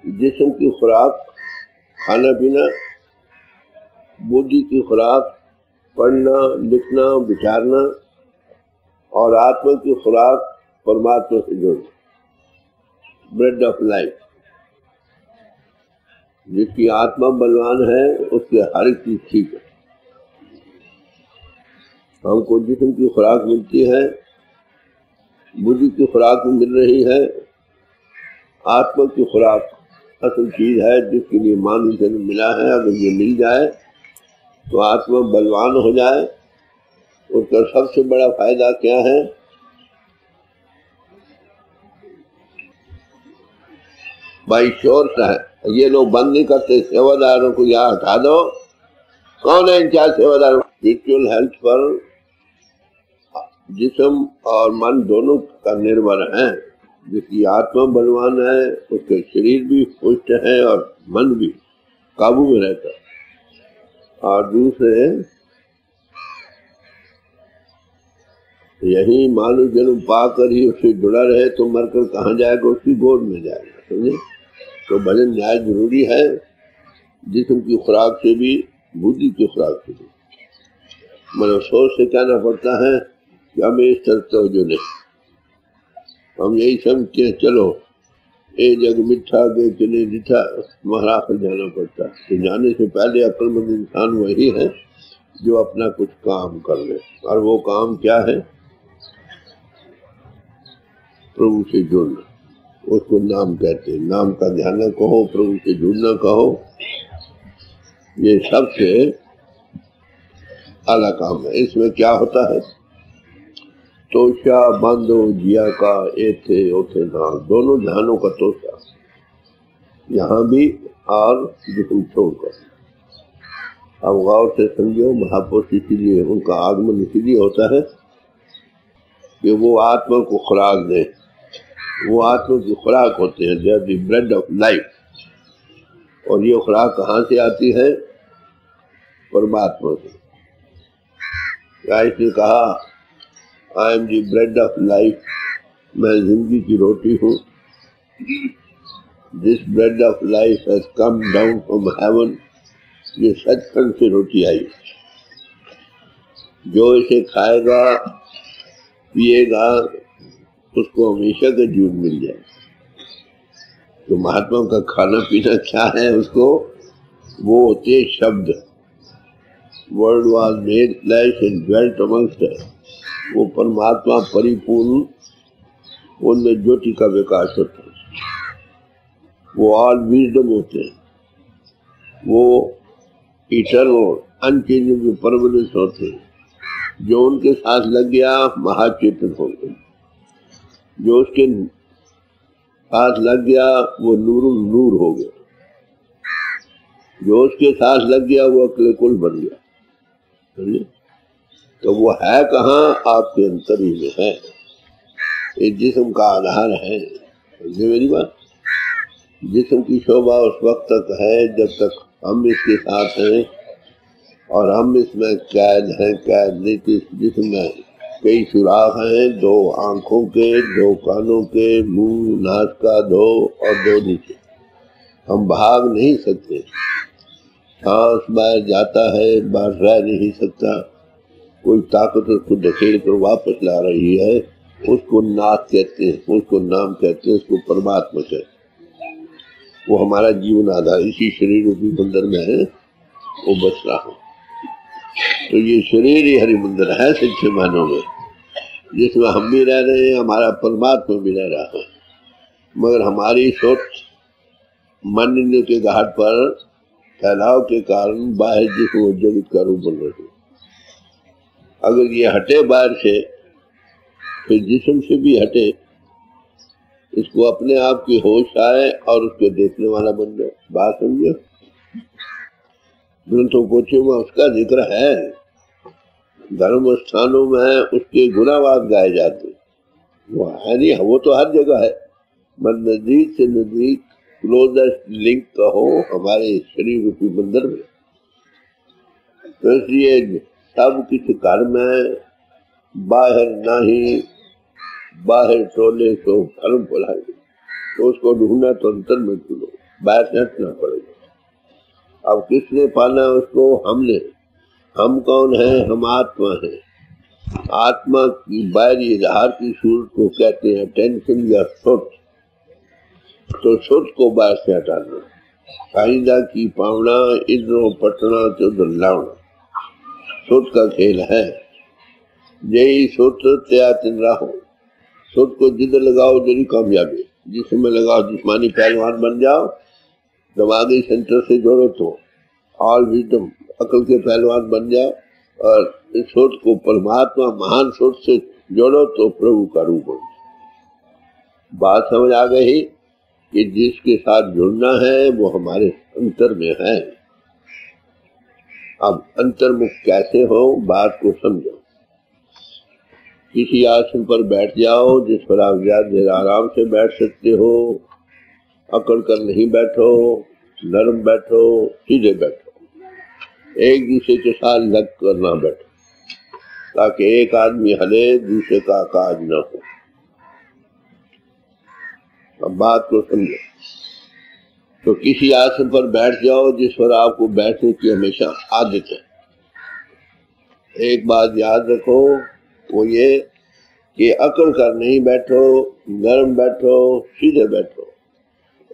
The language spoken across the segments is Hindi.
जिस्म की खुराक खाना पीना, बुद्धि की खुराक पढ़ना लिखना विचारना, और आत्मा की खुराक परमात्मा से जुड़ना, ब्रेड ऑफ लाइफ। जिसकी आत्मा बलवान है उसकी हर एक चीज ठीक है। हमको जिस्म की खुराक मिलती है, बुद्धि की खुराक मिल रही है, आत्मा की खुराक असल चीज है जिसके लिए मानव जन्म मिला है। अगर ये मिल जाए तो आत्मा बलवान हो जाए। उसका सबसे बड़ा फायदा क्या है? भाई श्योर है, ये लोग बंद नहीं करते, सेवादारों को यहाँ हटा दो। कौन है इंचार्ज सेवादार? स्पिरिचुअल हेल्थ पर जिस्म और मन दोनों का निर्भर है। जिसकी आत्मा बलवान है उसके शरीर भी पुष्ट है और मन भी काबू में रहता है। और दूसरे यही मानव जन्म पाकर ही उससे जुड़ा रहे तो मरकर कहाँ जाएगा? उसकी गोद में जाएगा। समझे? तो भजन न्याय जरूरी है, जिस्म की खुराक से भी बुद्धि की खुराक से भी। मतलब सोच से कहना पड़ता है कि हमें इस तरफ तो जो नहीं, हम यही समझते चलो ए जग मिठा के चले दिठा, महाराष्ट्र जाना पड़ता है। तो जाने से पहले अक्लमंद इंसान वही है जो अपना कुछ काम कर ले। और वो काम क्या है? प्रभु से जुड़ना, उसको नाम कहते हैं। नाम का ध्यान कहो, प्रभु से जुड़ना कहो, ये सबसे आला काम है। इसमें क्या होता है? तोषा बांधो जिया का एथे ओथे नाम, दोनों ध्यानों का तोषा यहाँ भी और जिस्म छोड़कर। अब गौर से समझो, महापुरुष इसीलिए उनका आगमन इसीलिए होता है कि वो आत्मा को खुराक दे। वो आत्मा की खुराक होते हैं, they are the bread of life. और ये खुराक कहाँ से आती है? परमात्मा से। इसने कहा I am the bread of life, मैं जिंदगी की रोटी हूँ। This bread of life has come down from heaven, ये सचखंड से रोटी आई। जो इसे खाएगा पिएगा उसको हमेशा का जीवन मिल जाए। तो महात्मा का खाना पीना क्या है? उसको वो होते शब्द, word was made flash and dwelt amongst अस। वो परमात्मा परिपूर्ण, उनमें ज्योति का विकास होता है। वो ऑल विजडम होते हैं, वो इटर्नल अनचेंजेबल परमानेंस होते हैं। जो उनके साथ लग गया महाचेतन हो गए, जो उसके साथ लग गया वो नूरुल नूर हो गया, जो उसके साथ लग गया वो अक्ल कुल बन गया। तो वो है कहाँ? आपके अंतर ही में है। ये जिस्म का आधार है। समझे मेरी बात? जिस्म की शोभा उस वक्त तक है जब तक हम इसके साथ हैं, और हम इसमें कैद हैं। कैद नहीं तो इस जिस्म में कई सुराख हैं, दो आंखों के, दो कानों के, मुंह नाक का दो और दो नीचे। हम भाग नहीं सकते। सांस बाहर जाता है, बाहर रह नहीं सकता। कोई ताकत उसको ढकेल कर वापस ला रही है, उसको नाथ कहते हैं, उसको नाम कहते हैं, उसको परमात्मा कहते हैं। वो हमारा जीवन आधार इसी शरीर रूपी मंदिर में है, वो बच रहा है। तो ये शरीर ही हरि मंदिर है सच्चे मानों में, जिसमें हम भी रह रहे हैं, हमारा परमात्मा भी रह रहा है। मगर हमारी सोच मानने के घाट पर फैलाव के कारण बाहर जिसको जगत का रूप बन रही है। अगर ये हटे बाहर से, फिर जिस्म से भी हटे, इसको अपने आप की होश आए और उसको देखने वाला बन जाए। बात समझो? ग्रंथों पोथियों में उसका जिक्र है, धर्म स्थानों में उसके गुनावाद गाए जाते। वो है नहीं, वो तो हर जगह है। मत नजदीक से नजदीक क्लोजेस्ट लिंक कहो हमारे शरीर रूपी मंदिर में। तो इसलिए सब कुछ घर में, बाहर नहीं। बाहर टोले तो धर्म फैलाए, तो उसको ढूंढना तो अंतर में ढूंढो। बाहर से हटना पड़ेगा। अब किसने पाना उसको? हमने। हम कौन है? हम आत्मा है। आत्मा की बाहरी इजहार की सूरत को कहते हैं टेंशन या सुट। तो सुट को बाहर से हटाना। कायदा की पावना इधरों पटना तो उधर लावना सुट का खेल है। यही सुट त्यातिन रहो। सुट को जिधर लगाओ जरी कामयाबी। जिसमें लगाओ जिस्मानी पहलवान बन जाओ, दिमागी सेंटर से जोड़ो तो ऑल विजडम अकल के पहलवान बन जाओ, और इस सोच को परमात्मा महान सोच से जोड़ो तो प्रभु का रूप हो। बात समझ आ गई कि जिसके साथ जुड़ना है वो हमारे अंतर में है। अब अंतर्मुख कैसे हो, बात को समझो। किसी आसन पर बैठ जाओ जिस पर आप ज्यादा आराम से बैठ सकते हो। अकड़ कर नहीं बैठो, नरम बैठो, सीधे बैठो। एक दूसरे के साथ लग कर ना बैठो, ताकि एक आदमी हले दूसरे का काज न हो। अब बात को समझो। तो किसी आसन पर बैठ जाओ जिस पर आपको बैठने की हमेशा आदत है। एक बात याद रखो, वो ये कि अकड़ कर नहीं बैठो, नरम बैठो, सीधे बैठो।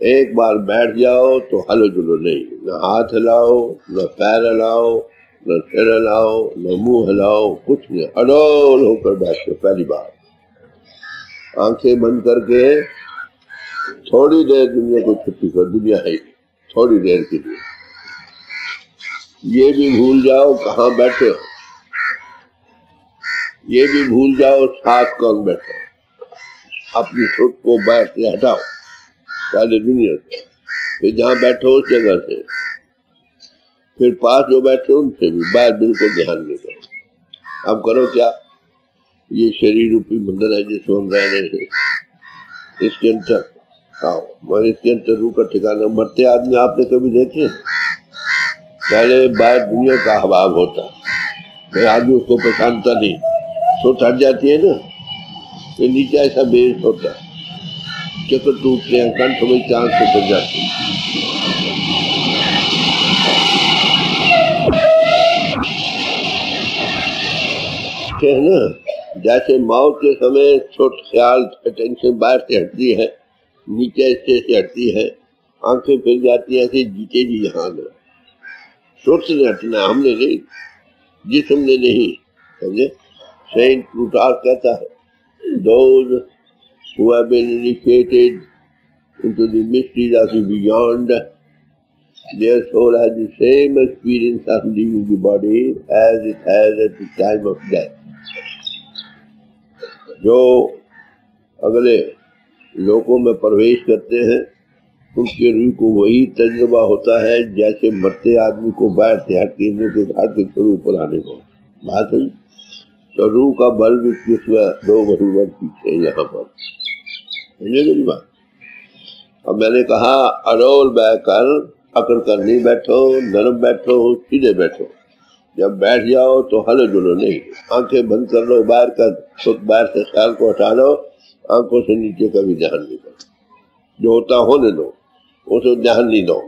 एक बार बैठ जाओ तो हलो जुलो नहीं। न हाथ हिलाओ, न पैर हिलाओ, न सिर हिलाओ, न मुंह हिलाओ, कुछ नहीं। अडोल होकर बैठो। पहली बार आंखें बंद करके थोड़ी देर दुनिया को छुट्टी कर। दुनिया है थोड़ी देर के लिए। ये भी भूल जाओ कहाँ बैठे हो, ये भी भूल जाओ साथ कौन बैठे। अपनी सोच को बाहर से हटाओ, पहले दुनिया से, फिर जहाँ बैठो उस जगह से, फिर पास जो बैठे उनसे भी बाहर बिल्कुल ध्यान नहीं करो। अब करो क्या? ये शरीर रूपी मंदिर है जिसमें हम रह रहे हैं, इसके अंदर आओ। और इसके अंदर रूह का ठिकाना। मरते आदमी आपने कभी देखे? पहले बाहर दुनिया का हवाब होता, फिर आदमी उसको पहचानता नहीं, सोच हट जाती है ना, तो नीचे ऐसा बेस होता है, चक्कर टूटते हैं, कंठ में चांस उतर जाती है ना। जैसे मौत के समय छोट ख्याल टेंशन बाहर से हटती है, नीचे हिस्से से हटती है, आंखें फिर जाती है, ऐसे जीते जी यहाँ न सोच ने हटना, हमने नहीं, जिस्म ने नहीं। समझे? सेंट प्लूटार्क कहता है, those who have been initiated into the mysteries of the beyond, their soul has the same experience of leaving the body as it has at the time of death. जो अगले लोकों में प्रवेश करते हैं उनके रूह को वही तजुर्बा होता है जैसे मरते आदमी को बाहर से हट के के घाट के शुरू ऊपर आने को। बात है तो रूह का बल भी दो बरूबर पीछे यहाँ पर। मेरी बात। अब मैंने कहा अरोल बैकर अकड़ कर नहीं बैठो, नरम बैठो, सीधे बैठो। जब बैठ जाओ तो हलो जुलो नहीं, आंखें बंद कर लो, बाहर का खुद बाहर से ख्याल को हटा लो, आंखों से नीचे का भी ध्यान नहीं करो। जो होता होने दो, उसे ध्यान नहीं दो।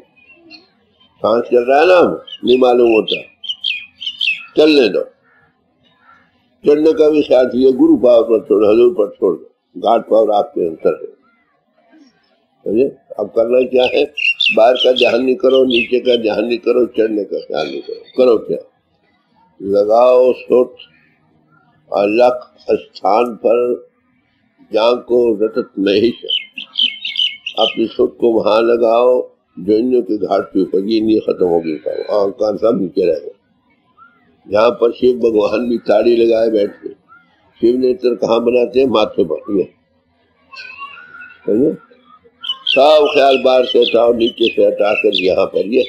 सांस चल रहा है ना, नहीं मालूम होता, चलने दो। चलने का भी ख्याल चाहिए, गुरु पावर पर छोड़, हजूर पर छोड़ दो, घाट पावर आपके अंतर है। समझे? अब करना क्या है? बाहर का ध्यान नहीं करो, नीचे का ध्यान नहीं करो, चढ़ने का ख्याल नहीं करो। करो क्या? लगाओ सोच अलग स्थान पर, जहाँ को रटत महिष, अपनी सोच को वहां लगाओ जो इन के घाट के ऊपर। ये नहीं खत्म होगी, कान सब नीचे रह गए। यहाँ पर शिव भगवान भी ताड़ी लगाए बैठे। शिव नेत्र कहाँ बनाते हैं? माथे पर। ये सब ख्याल बाहर से हटाओ, नीचे से हटाकर यहाँ पर ये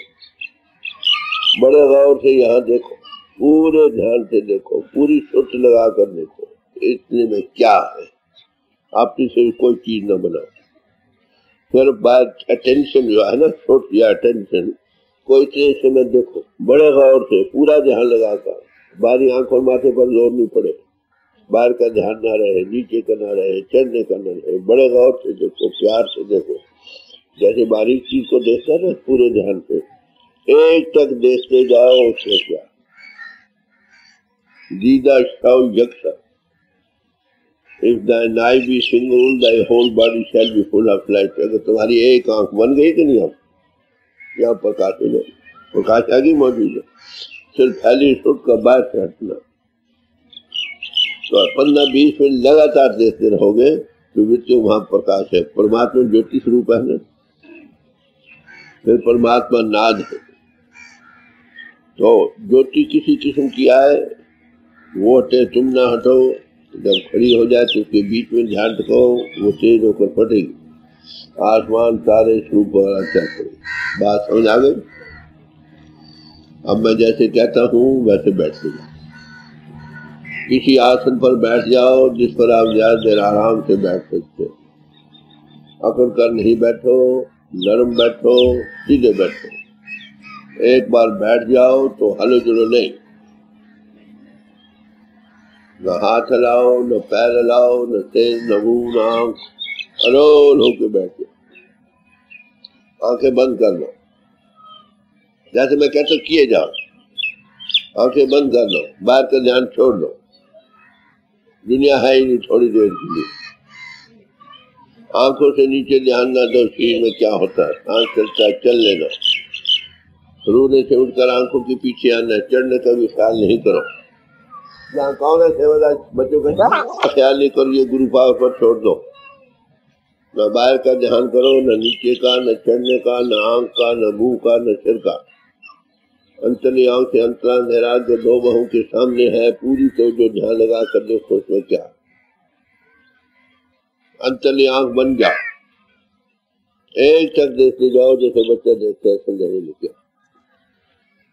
बड़े गौर से यहाँ देखो, पूरे ध्यान से देखो, पूरी सोच लगा कर देखो इतने में क्या है। आपने से कोई चीज न बनाओ। फिर बात अटेंशन जो है ना, सोच या अटेंशन कोई चीज से में देखो, बड़े गौर से पूरा ध्यान लगाकर। बाहरी आंख और माथे पर जोर नहीं पड़े, बाहर का ध्यान ना रहे, नीचे का ना रहे, चढ़ने का ना रहे, बड़े गौर से देखो, प्यार से देखो। जैसे बारीक चीज को देखता है ना पूरे ध्यान से, एक तक देखते जाओ, उसमें क्या दीदा शव यक्ष। If thine eye be single, thy whole body shall be full of light. अगर तुम्हारी एक आंख बन गई कि नहीं, हम यहाँ प्रकाश हो जाए, प्रकाश आगे मौजूद है, सिर्फ फैली सुट का बाहर से हटना। तो 15-20 मिनट लगातार देखते रहोगे तो वित्तीय वहां प्रकाश है। परमात्मा ज्योति स्वरूप है ना, फिर परमात्मा नाद है। तो ज्योति किसी किस्म की आए, वो हटे तुम ना हटो, जब खड़ी हो जाए तो उसके बीच में ध्यान रखो, वो तेज होकर फटेगी। आसमान तारे स्वरूप करेगी। बात समझ आ गई? अब मैं जैसे कहता हूँ वैसे बैठते जाओ। किसी आसन पर बैठ जाओ जिस पर आप ज्यादा देर आराम से बैठ सकते हो। अकड़ कर नहीं बैठो, नरम बैठो, सीधे बैठो। एक बार बैठ जाओ तो हलो जुलो नहीं, न हाथ हिलाओ, न पैर हिलाओ, न तेज, न मुंह, न आंख, अरोल होके बैठो। आंखें बंद कर लो, जैसे मैं कहता किए जाओ। आंखें बंद कर लो, बाहर का ध्यान छोड़ दो, दुनिया है ही नहीं थोड़ी देर के लिए। आंखों से नीचे ध्यान ना दो, शरीर में क्या होता है। आंख चलता है, चल लेना। रोने से उठकर आंखों के पीछे आना, चढ़ने का भी ख्याल नहीं करो। जहाँ कौन है सेवादार बच्चों का ख्याल नहीं करो, ये गुरु पाव पर छोड़ दो। न बाहर का ध्यान करो, न नीचे का, न चढ़ने का, न आंख का, न मुंह का, न सिर का। अंतली आंख से अंतरा अंधेरा जो दो बहू के सामने है, पूरी तो जो ध्यान लगा कर देखो उसमें क्या। अंतली आंख बन जा, एक तक देखते जाओ जैसे बच्चा देखता है, समझने लगे।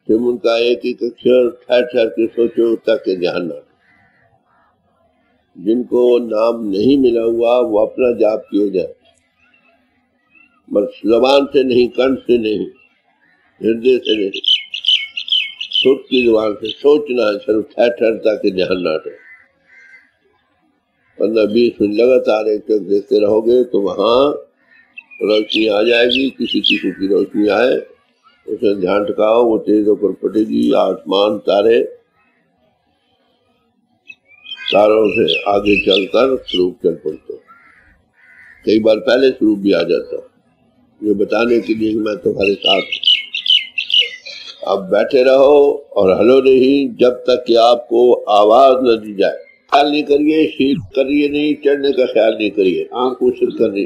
तुम उनका एक एक अक्षर ठहर ठहर के सोचो ताकि ध्यान ना। जिनको नाम नहीं मिला हुआ वो अपना जाप किए जाए, बस जबान से नहीं, कंठ से नहीं, हृदय से नहीं, सुख की जुबान से सोचना है सिर्फ ठहर ठहर ताकि ध्यान ना रहे। 15-20 मिनट लगातार एक तक देखते रहोगे तो वहां रोशनी आ जाएगी। किसी किसी की रोशनी आए उसे ध्यान टकाओ, वो तेज होकर फटेगी। आसमान तारे, तारों से आगे चलकर स्वरूप चल पड़ते। कई बार पहले स्वरूप भी आ जाता, ये बताने के लिए कि मैं तुम्हारे साथ हूं। अब बैठे रहो और हलो नहीं जब तक कि आपको आवाज न दी जाए। ख्याल नहीं करिए, शीत करिए नहीं, चढ़ने का ख्याल नहीं करिए, आंख को सिर कर रही।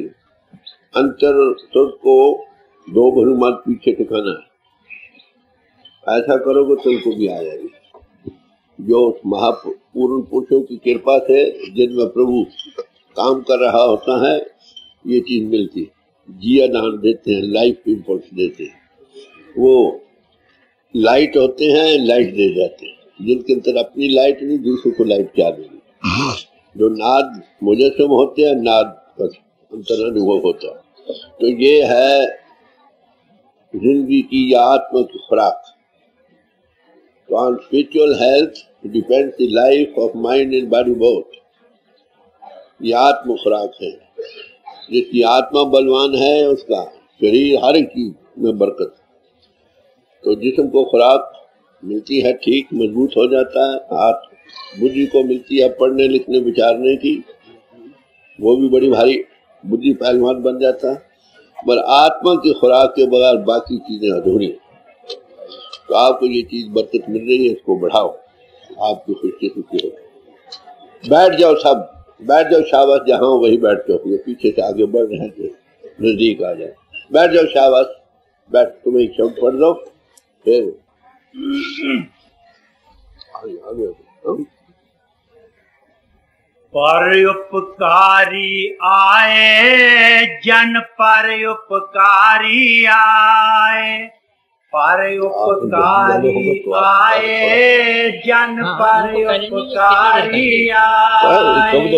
अंतर सुर को दो भरू मत पीछे टिकाना है। ऐसा करोगे तो तुमको भी आ जाएगी। जो महापूर्ण पुरुषों की कृपा से जिनमें प्रभु काम कर रहा होता है, ये चीज मिलती है। जिया दान देते हैं, लाइफ इंपोर्ट देते हैं, वो लाइट होते हैं, लाइट दे जाते हैं। जिनके अंदर अपनी लाइट नहीं, दूसरों को लाइट क्या देगी। जो नाद मुजस्सम होते हैं, नाद का अंतर अनुभव होता है। तो ये है जिंदगी की आत्मा की खुराक। तो on spiritual health depends the life of mind and body both. ये आत्म खुराक है। जिसकी आत्मा बलवान है उसका शरीर हर एक चीज में बरकत। तो जिस्म को खुराक मिलती है, ठीक मजबूत हो जाता है। हाथ बुद्धि को मिलती है पढ़ने लिखने विचारने की, वो भी बड़ी भारी बुद्धि पहलवान बन जाता है। पर आत्मा की खुराक के बगैर बाकी चीजें अधूरी। तो आपको ये चीज बरकत मिल रही है, इसको बढ़ाओ, आपकी खुशी सुखी हो। बैठ जाओ, सब बैठ जाओ, शाबाश। जहाँ वही बैठ जाओ, ये पीछे से आगे बढ़ रहे थे, नजदीक आ जाए। बैठ जाओ, शाबाश, बैठ। तुम्हें एक शब्द पढ़ दो, फिर आगे पर उपकारी आए, जन पर उपकारी आए। पर उपकारी आए, जन पर उपकारी आए।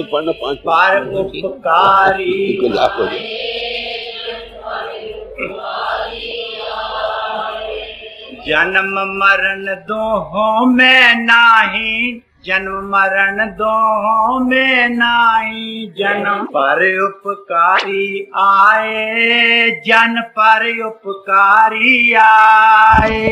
पर उपकारी जन्म मरण दोहों में नाही, जन्म मरण दोहों में नाई। जन्म पर उपकारी आए, जन पर उपकारी आए।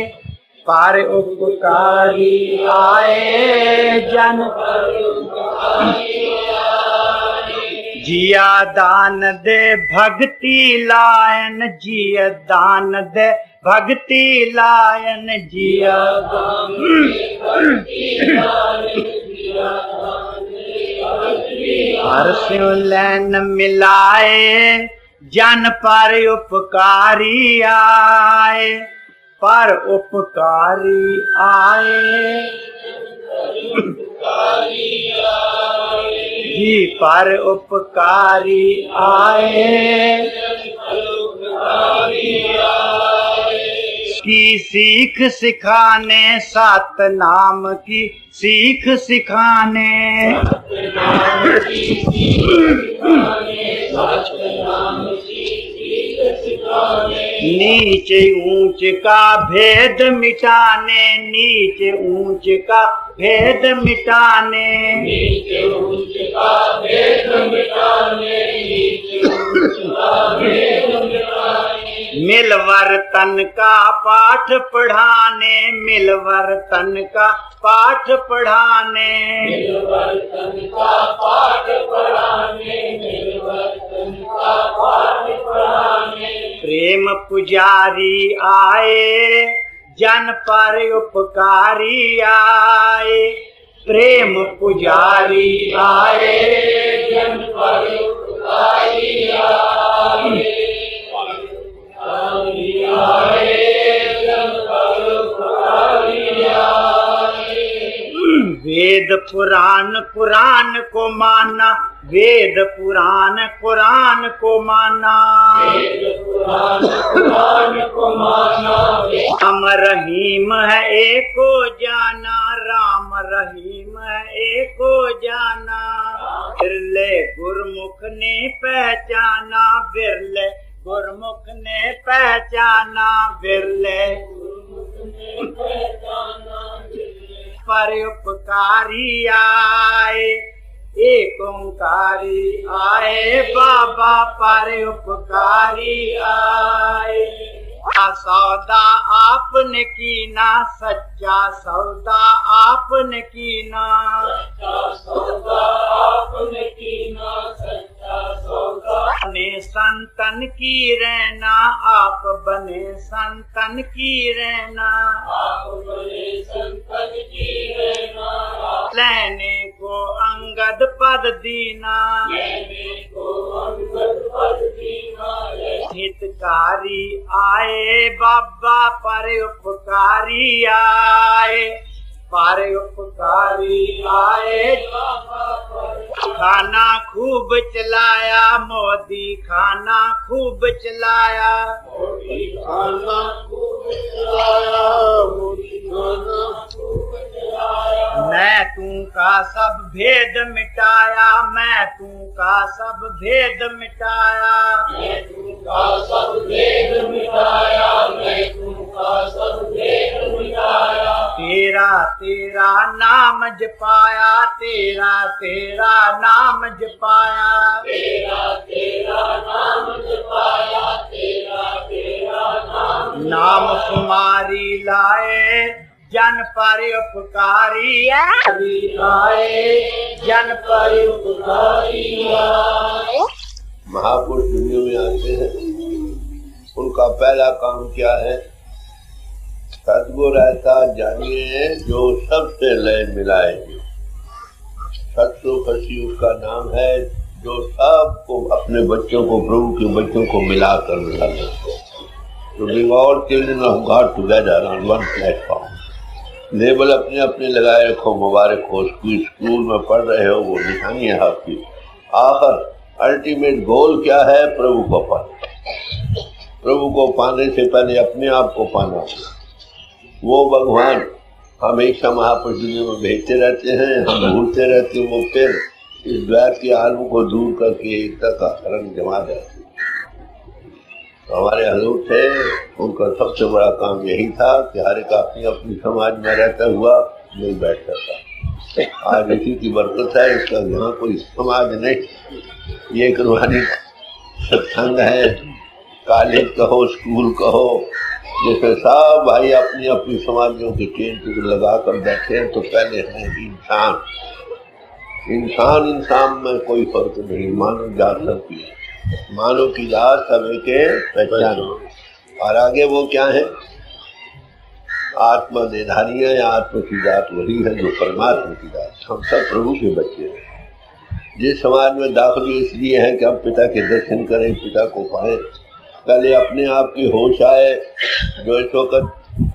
पर उपकारी आए, जन पर उपकारी आए। जिया दान दे भक्ति लायन, जिया दान दे भक्ति लायन। जिया हर्षु लैन मिलाए, जन पर उपकारी आए। पर उपकारी आए, जी पर उपकारी आए। की सीख सिखाने, सात नाम की सीख सिखाने। नीचे ऊंच का भेद मिटाने, नीचे ऊंच का भेद मिटाने। नीचे ऊंच का भेद मिटाने, नीचे ऊंच का भेद मिटाने। मिलवर तन का पाठ पढ़ाने, मिलवर तन का पाठ पढ़ाने। मिलवर तन का पाठ पढ़ाने, मिलवर तन का पाठ पढ़ाने। प्रेम पुजारी आए, जन पर उपकारी आए। प्रेम पुजारी आए, जन पर उपकारी आए। वेद पुराण कुरान को माना, वेद पुराण कुरान को माना। वेद पुराण कुरान को माना। राम रहीम है एको जाना, राम रहीम है एको जाना। बिरले गुरमुख ने पहचाना, बिरले गुरमुख ने पहचाना। बिरले पर उपकारी आए, एक ओंकारी आए। बाबा पर उपकारी आए। सौदा आपने कीना, सच्चा सौदा आपने कीना। सच्चा सौदा आपने कीना, सच्चा सौदा। बने संतन की रहना, आप बने संतन की रहना। आप बने संतन की रहना। लेने को अंगद पद दीना, लेने को अंगद पद दीना। हितकारी आए, बाबा पर उपकारी आए। पर उपकारी आए, खाना खूब चलाया मोदी, खाना खूब चलाया। मोदी खाना खूब चलाया, मोदी खाना खूब चलाया। मैं तू का सब भेद मिटाया, मैं तू का सब भेद मिटाया। मैं तू का सब भेद मिटाया, मैं तू का सब भेद मिटाया। तेरा तेरा नाम जपाया, तेरा तेरा नाम जपाया। तेरा तेरा नाम जपाया, तेरा तेरा नाम कुमारी लाए, जन पर उपकारी आए। जन पर उपकारी आए। महापुरुष दुनिया में आते हैं, उनका पहला काम क्या है? सतगुरु ऐसा जानिए जो सबसे लय मिलाए। सत्सु फसी उसका नाम है, जो सबको अपने बच्चों को, प्रभु के बच्चों को मिलाकर मिलाता है। तो bring all children of God together on one platform। Label अपने अपने लगाए रखो, मुबारक हो। स्कूल में पढ़ रहे हो, वो निशानी है आपकी। आखिर अल्टीमेट गोल क्या है? प्रभु को पाना। प्रभु को पाने से पहले अपने आप को पाना। वो भगवान हमेशा महापुरुष दुनिया में भेजते रहते हैं, हम भूलते रहते हैं। वो फिर इस द्वैत के आलू को दूर करके एकता का रंग जमा जाते हैं। तो हमारे हजूर थे, उनका सबसे बड़ा काम यही था कि हर एक अपनी अपनी समाज में रहता हुआ नहीं बैठ सकता। आज इसी की बरकत है, इसका यहाँ कोई समाज नहीं। ये एक रूहानी सत्संग है, कॉलेज कहो स्कूल कहो, जैसे सब भाई अपनी अपनी समाजों के चेन टुकड़े लगा कर बैठे हैं। तो पहले है इंसान, इंसान इंसान में कोई फर्क नहीं, मानव जात सबकी है, मानव की जात सब के पहचान। और आगे वो क्या है, आत्मा देधारी है, आत्मा की जात वही है जो परमात्मा की जात। हम सब प्रभु के बच्चे हैं। जिस समाज में दाखिल इसलिए है कि हम पिता के दर्शन करें, पिता को पाएं। पहले अपने आप की होश आए, जो इस वक्त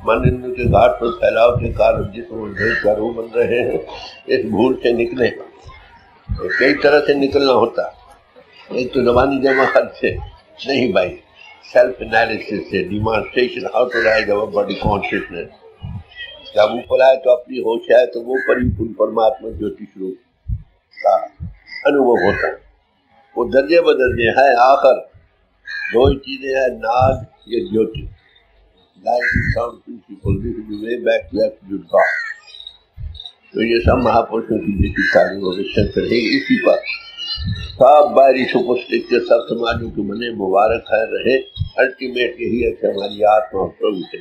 मानव के घाट पर फैलाव के कारण जिस रूप बन रहे हैं, इस भूल से निकले। तो कई तरह से निकलना होता। एक तो जबानी जमात से नहीं भाई, सेल्फ एनालिसिस से, demonstration, how to rise our body consciousness. जब ऊपर आए तो अपनी होश आए तो वो परिपूर्ण परमात्मा ज्योतिष रूप का अनुभव होता। वो दर्जे बदर्जे है। आखिर दो ही चीजें हैं, नाद या ज्योति। तो ये सब महापुरुषों की जैसी तारीफ अवश्य रहेगी। इसी पर सब बाहरी सुपरस्टिक्चर सब समाजों के बने मुबारक है रहे। अल्टीमेट यही है कि हमारी आत्मा प्रभु से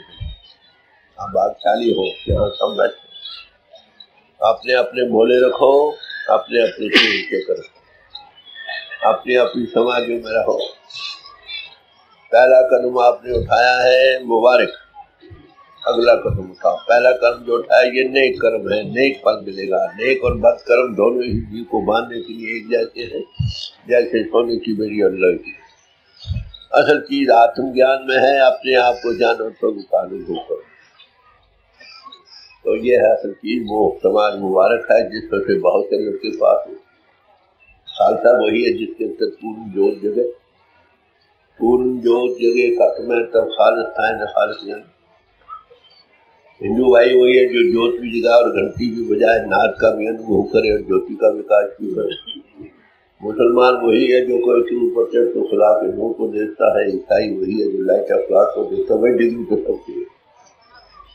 आप भागशाली हो, यहाँ सब बैठे अपने अपने बोले रखो, अपने अपने के करो, अपनी अपनी समाजों में रहो। पहला कदम आपने उठाया है, मुबारक। अगला कदम उठाओ। पहला कर्म जो उठाया ये नेक कर्म है, नेक फल मिलेगा। नेक और बद कर्म दोनों ही जीव को बांधने के लिए एक जैसे हैं, जैसे सोने की बेड़ी और लोहे की। असल चीज आत्मज्ञान में है, अपने आप को जानो, प्रभु का अनुभव करो। तो ये है असल चीज। वो समाज मुबारक है जिसमें से बहुत से लोग के पास हो। खालसा वही है जिसके अंदर पूर्ण जोत जगे। पूर्ण जोत जगे खत्म है तब खालस था न खालस जान। हिंदू भाई वही है जो जोत भी जगाए और घंटी भी बजाए, नाद का भी अनुभव करे और ज्योति का विकास भी करे। मुसलमान वही है जो कोई के ऊपर चढ़ तो खुला के मुंह को देखता है। ईसाई वही है जो लाइट ऑफ क्लास को देखता है। वही डिग्री तो सबकी है।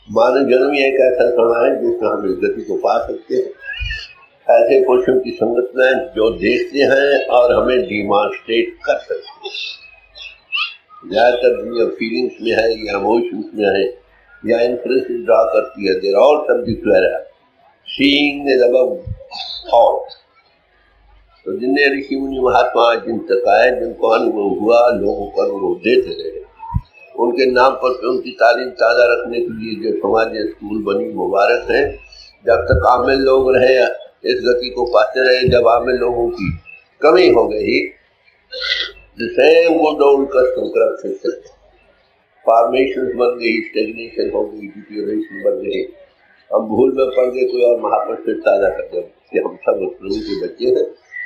मानव जन्म ही एक ऐसा समय है जिसमें हम इस गति को पा सकते हैं। ऐसे पुरुषों की संगत में जो देखते हैं और हमें डिमॉन्स्ट्रेट कर सकते हैं। ज्यादातर दुनिया फीलिंग्स में है या इमोशंस में है या इन्फ्लुएंस ड्रा करती है। There all subject where seeing is above thought. तो जिन्हें ऋषि मुनि महात्मा जिन तक आए, जिनको अनुभव हुआ, लोगों को अनुभव देते रहे, उनके नाम पर उनकी तालीम ताज़ा रखने के लिए जो समाज स्कूल बनी मुबारक है। जब तक आमिल लोग रहे इस गति को पाते रहे। जब आमिल लोगों की कमी हो गई, the same good old custom corruption, formation बन गई, स्टेगनेशन हो गई, डिटीरियोरेशन बन गई। हम भूल में पड़ गए, कोई और महापुरुष से ताज़ा कर दे कि हम सब प्रभु के बच्चे हैं,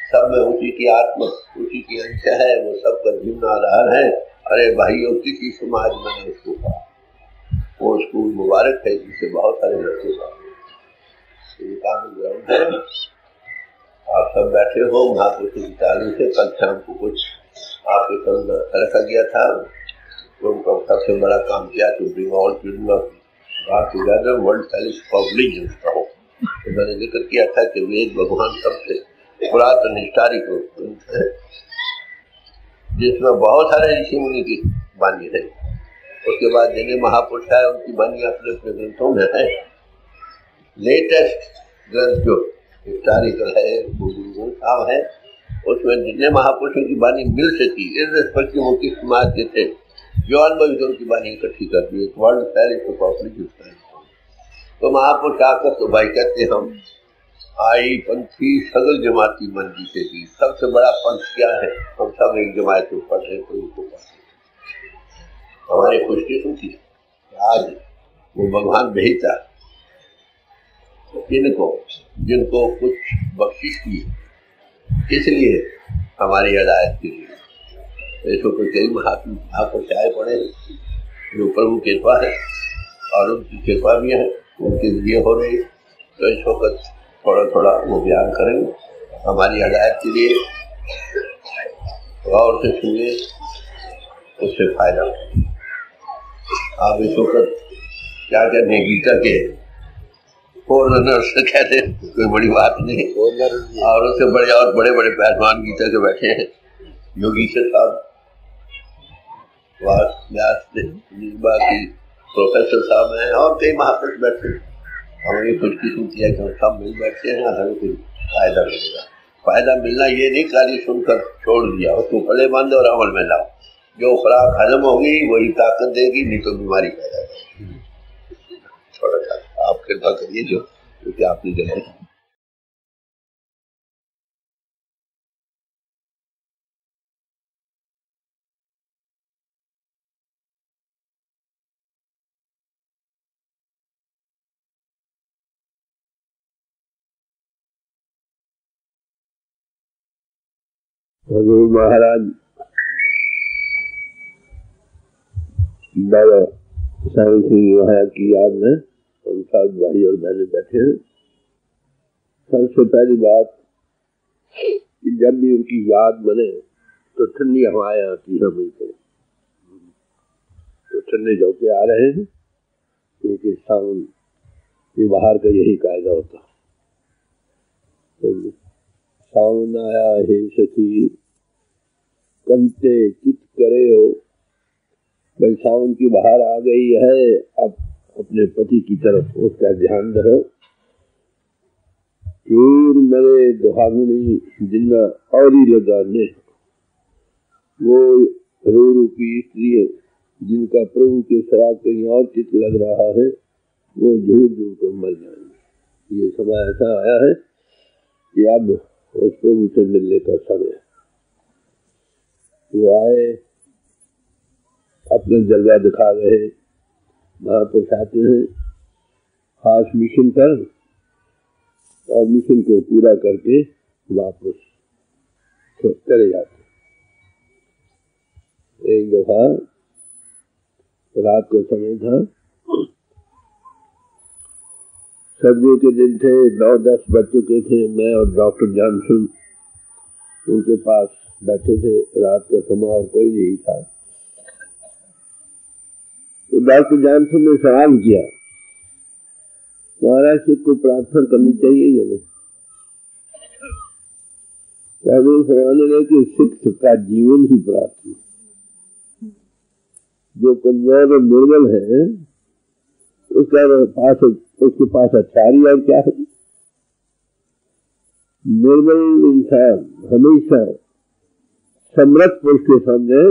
सब में उसी की आत्मा, उसी की अंश है, वो सबका जीवन आधार है। अरे भाइयों, किसी समाज में उसको वो स्कूल मुबारक है जिससे बहुत सारे लड़के ग्राउंड है। आप सब बैठे हो महापुरुषों की तालीम से। कल शाम को कुछ आपके संग रखा गया था, तो उनका सबसे बड़ा काम किया to bring all children of God together, world fellowship of religion कहो। तो मैंने जिक्र किया था कि वेद भगवान सबसे पुरातन हिस्टोरिक ग्रंथ है जिसमें बहुत सारे ऋषि मुनि की वाणी है। उसके बाद जिन्हें महापुरुष है उनकी वाणी अपने अपने ग्रंथों में है। लेटेस्ट ग्रंथ जो हिस्टोरिकल है, साहब है, उसमें जितने महापुरुषों की वाणी मिल सकी, इर्रेस्पेक्टिव वो किस समाज के थे, जो अनुभवी उनकी वाणी इकट्ठी कर दी, वर्ल्ड फेलोशिप ऑफ रिलीजन। तो महापुरुष आकर तो भाई कहते हम आई पंथी सगल जमाती मन जीतेगी। सबसे बड़ा पंथ क्या है? हम सब एक जमात को पढ़ रहे, कोई को पढ़ रहे। हमारी खुशकिस्मती आज वो भगवान भेजता जिनको कुछ बख्शिश की, इसलिए हमारी हिदायत के लिए ऐसो को कई महापुरुष आए पड़े जो प्रभु की कृपा है और उनकी कृपा भी है, उनके लिए हो रही। तो इस वक्त थोड़ा थोड़ा वो बयान करेंगे हमारी हिदायत के लिए। गौर से सुनिए, उससे फायदा। आप इस वक्त क्या कहते हैं, गीता के फॉरनर से कहते कोई बड़ी बात नहीं, और उससे बड़े और बड़े बड़े पहलवान गीता के बैठे हैं, योगीश्वर साहब, व्यास की प्रोफेसर साहब हैं और कई महापुरुष बैठे हैं। हमें खुशकिस्मती है कि सब मिल बैठे हैं, हमें कुछ फायदा मिलेगा। फायदा मिलना ये नहीं खाली सुनकर छोड़ दिया, उसको गले बांधो और अमल में लाओ। जो खुराक हजम होगी वही ताकत देगी, नहीं तो बीमारी पैदा करेगी। थोड़ा सा आप कृपा करिए जो क्योंकि आपने जो है गुरु महाराज बाबा सावन सिंह महाराज की याद में हम साथ भाई और बहने बैठे हैं। सबसे पहली बात कि जब भी उनकी याद बने तो ठंडी हवाएं आती है मिलकर, तो ठंडे झोंके आ रहे हैं, क्योंकि सावन ये बाहर का यही कायदा होता। तो सावन आया हे सखी कंते चित करे हो, भाई सावन की बाहर आ गई है, अब अपने पति की तरफ उसका ध्यान धरो। चूर मेरे दुहागुनी जिन्ना और ही लगाने, वो रूपी स्त्री जिनका प्रभु के सिवा कहीं और चित लग रहा है, वो झूठ झूठ कर मर जाएंगे। ये समय ऐसा आया है कि अब उस प्रभु से मिलने का समय है। वो आए, अपना जलवा दिखा रहे, महापुरुष आते हैं खास मिशन पर, और मिशन को पूरा करके वापस चले जाते। एक दफा रात का समय था, सर्दियों के दिन थे, 9-10 बज चुके थे। मैं और डॉक्टर जॉनसन उनके पास बैठे थे, रात का समय और कोई नहीं था। तो डॉक्टर जॉनसन ने सवाल किया, महाराज सिख को प्रार्थना करनी चाहिए या नहीं? फरमाने लगे कि सिख का जीवन ही प्रार्थना। जो कमजोर और निर्बल है उसके पास अच्छारी और क्या है? निर्बल इंसान हमेशा समर्थ पुरुष के सामने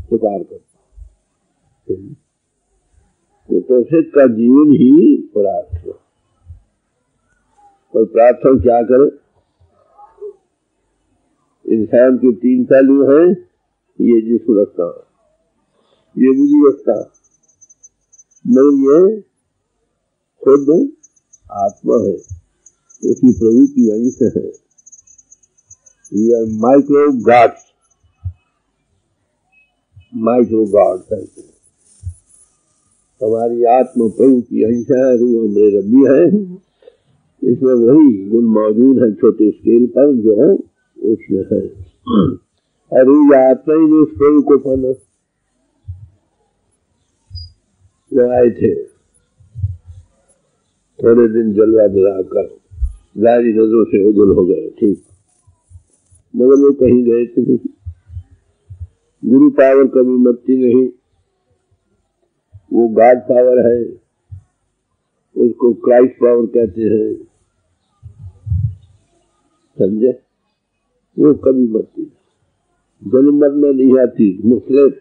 पुकार करता है। तो सिख का जीवन ही प्रार्थना। और प्रार्थना क्या करे? इंसान के 3 पहलू हैं, ये जिसुरता, ये बुद्धिवत्ता, मगर ये खुद आत्मा है, उसी प्रभु की अंश है। ये माइक्रो गॉड है। हमारी आत्मा प्रभु की अंश है, रूह हमारे रब्बी है। इसमें वही गुण मौजूद है छोटे स्केल पर जो उसमें है। और ये आत्मा ही ने उस प्रभु को पाना। वो आए थे, थोड़े दिन जलवा दिलाकर जारी नजरों से उजल हो गए, ठीक, मगर वो कहीं गए थे नहीं। गुरु पावर कभी मरती नहीं, वो गॉड पावर है, उसको क्राइस्ट पावर कहते हैं, समझे? वो कभी मरती नहीं, जन्म मरना नहीं आती। मुखलिस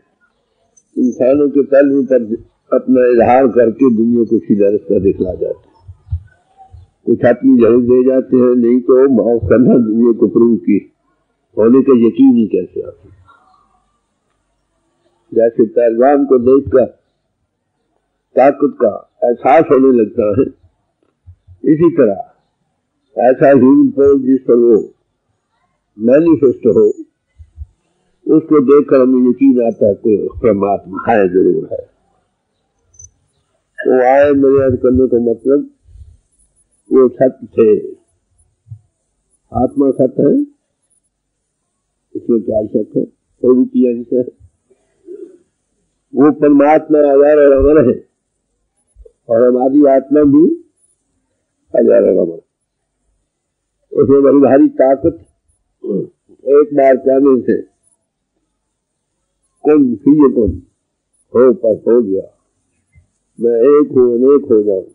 इंसानों के पहलू पर अपना इजहार करके दुनिया को सीधा रास्ता दिखला जाते, कुछ अपनी जरूर दे जाते हैं, नहीं तो माफ करना दुनिया को प्रभु की होने का यकीन ही कैसे आती। जैसे पहलवान को देखकर ताकत का एहसास होने लगता है, इसी तरह ऐसा ह्यूमन फोर्स जिस पर वो मैनिफेस्ट हो, उसको देखकर हमें यकीन आता है कोई परमात्मा है, जरूर है। वो आए मेरे अर्थ करने का मतलब, वो सत्य थे, आत्मा सत्य है, इसमें क्या शक है? प्रभु की अंश है, वो परमात्मा आधार और अमर है, और हमारी आत्मा भी हजारों नंबर। उसमें बड़ी भारी ताकत, एक बार कहने से कुन फी कुन हो पर हो गया, मैं एक हूँ अनेक हो जाऊं,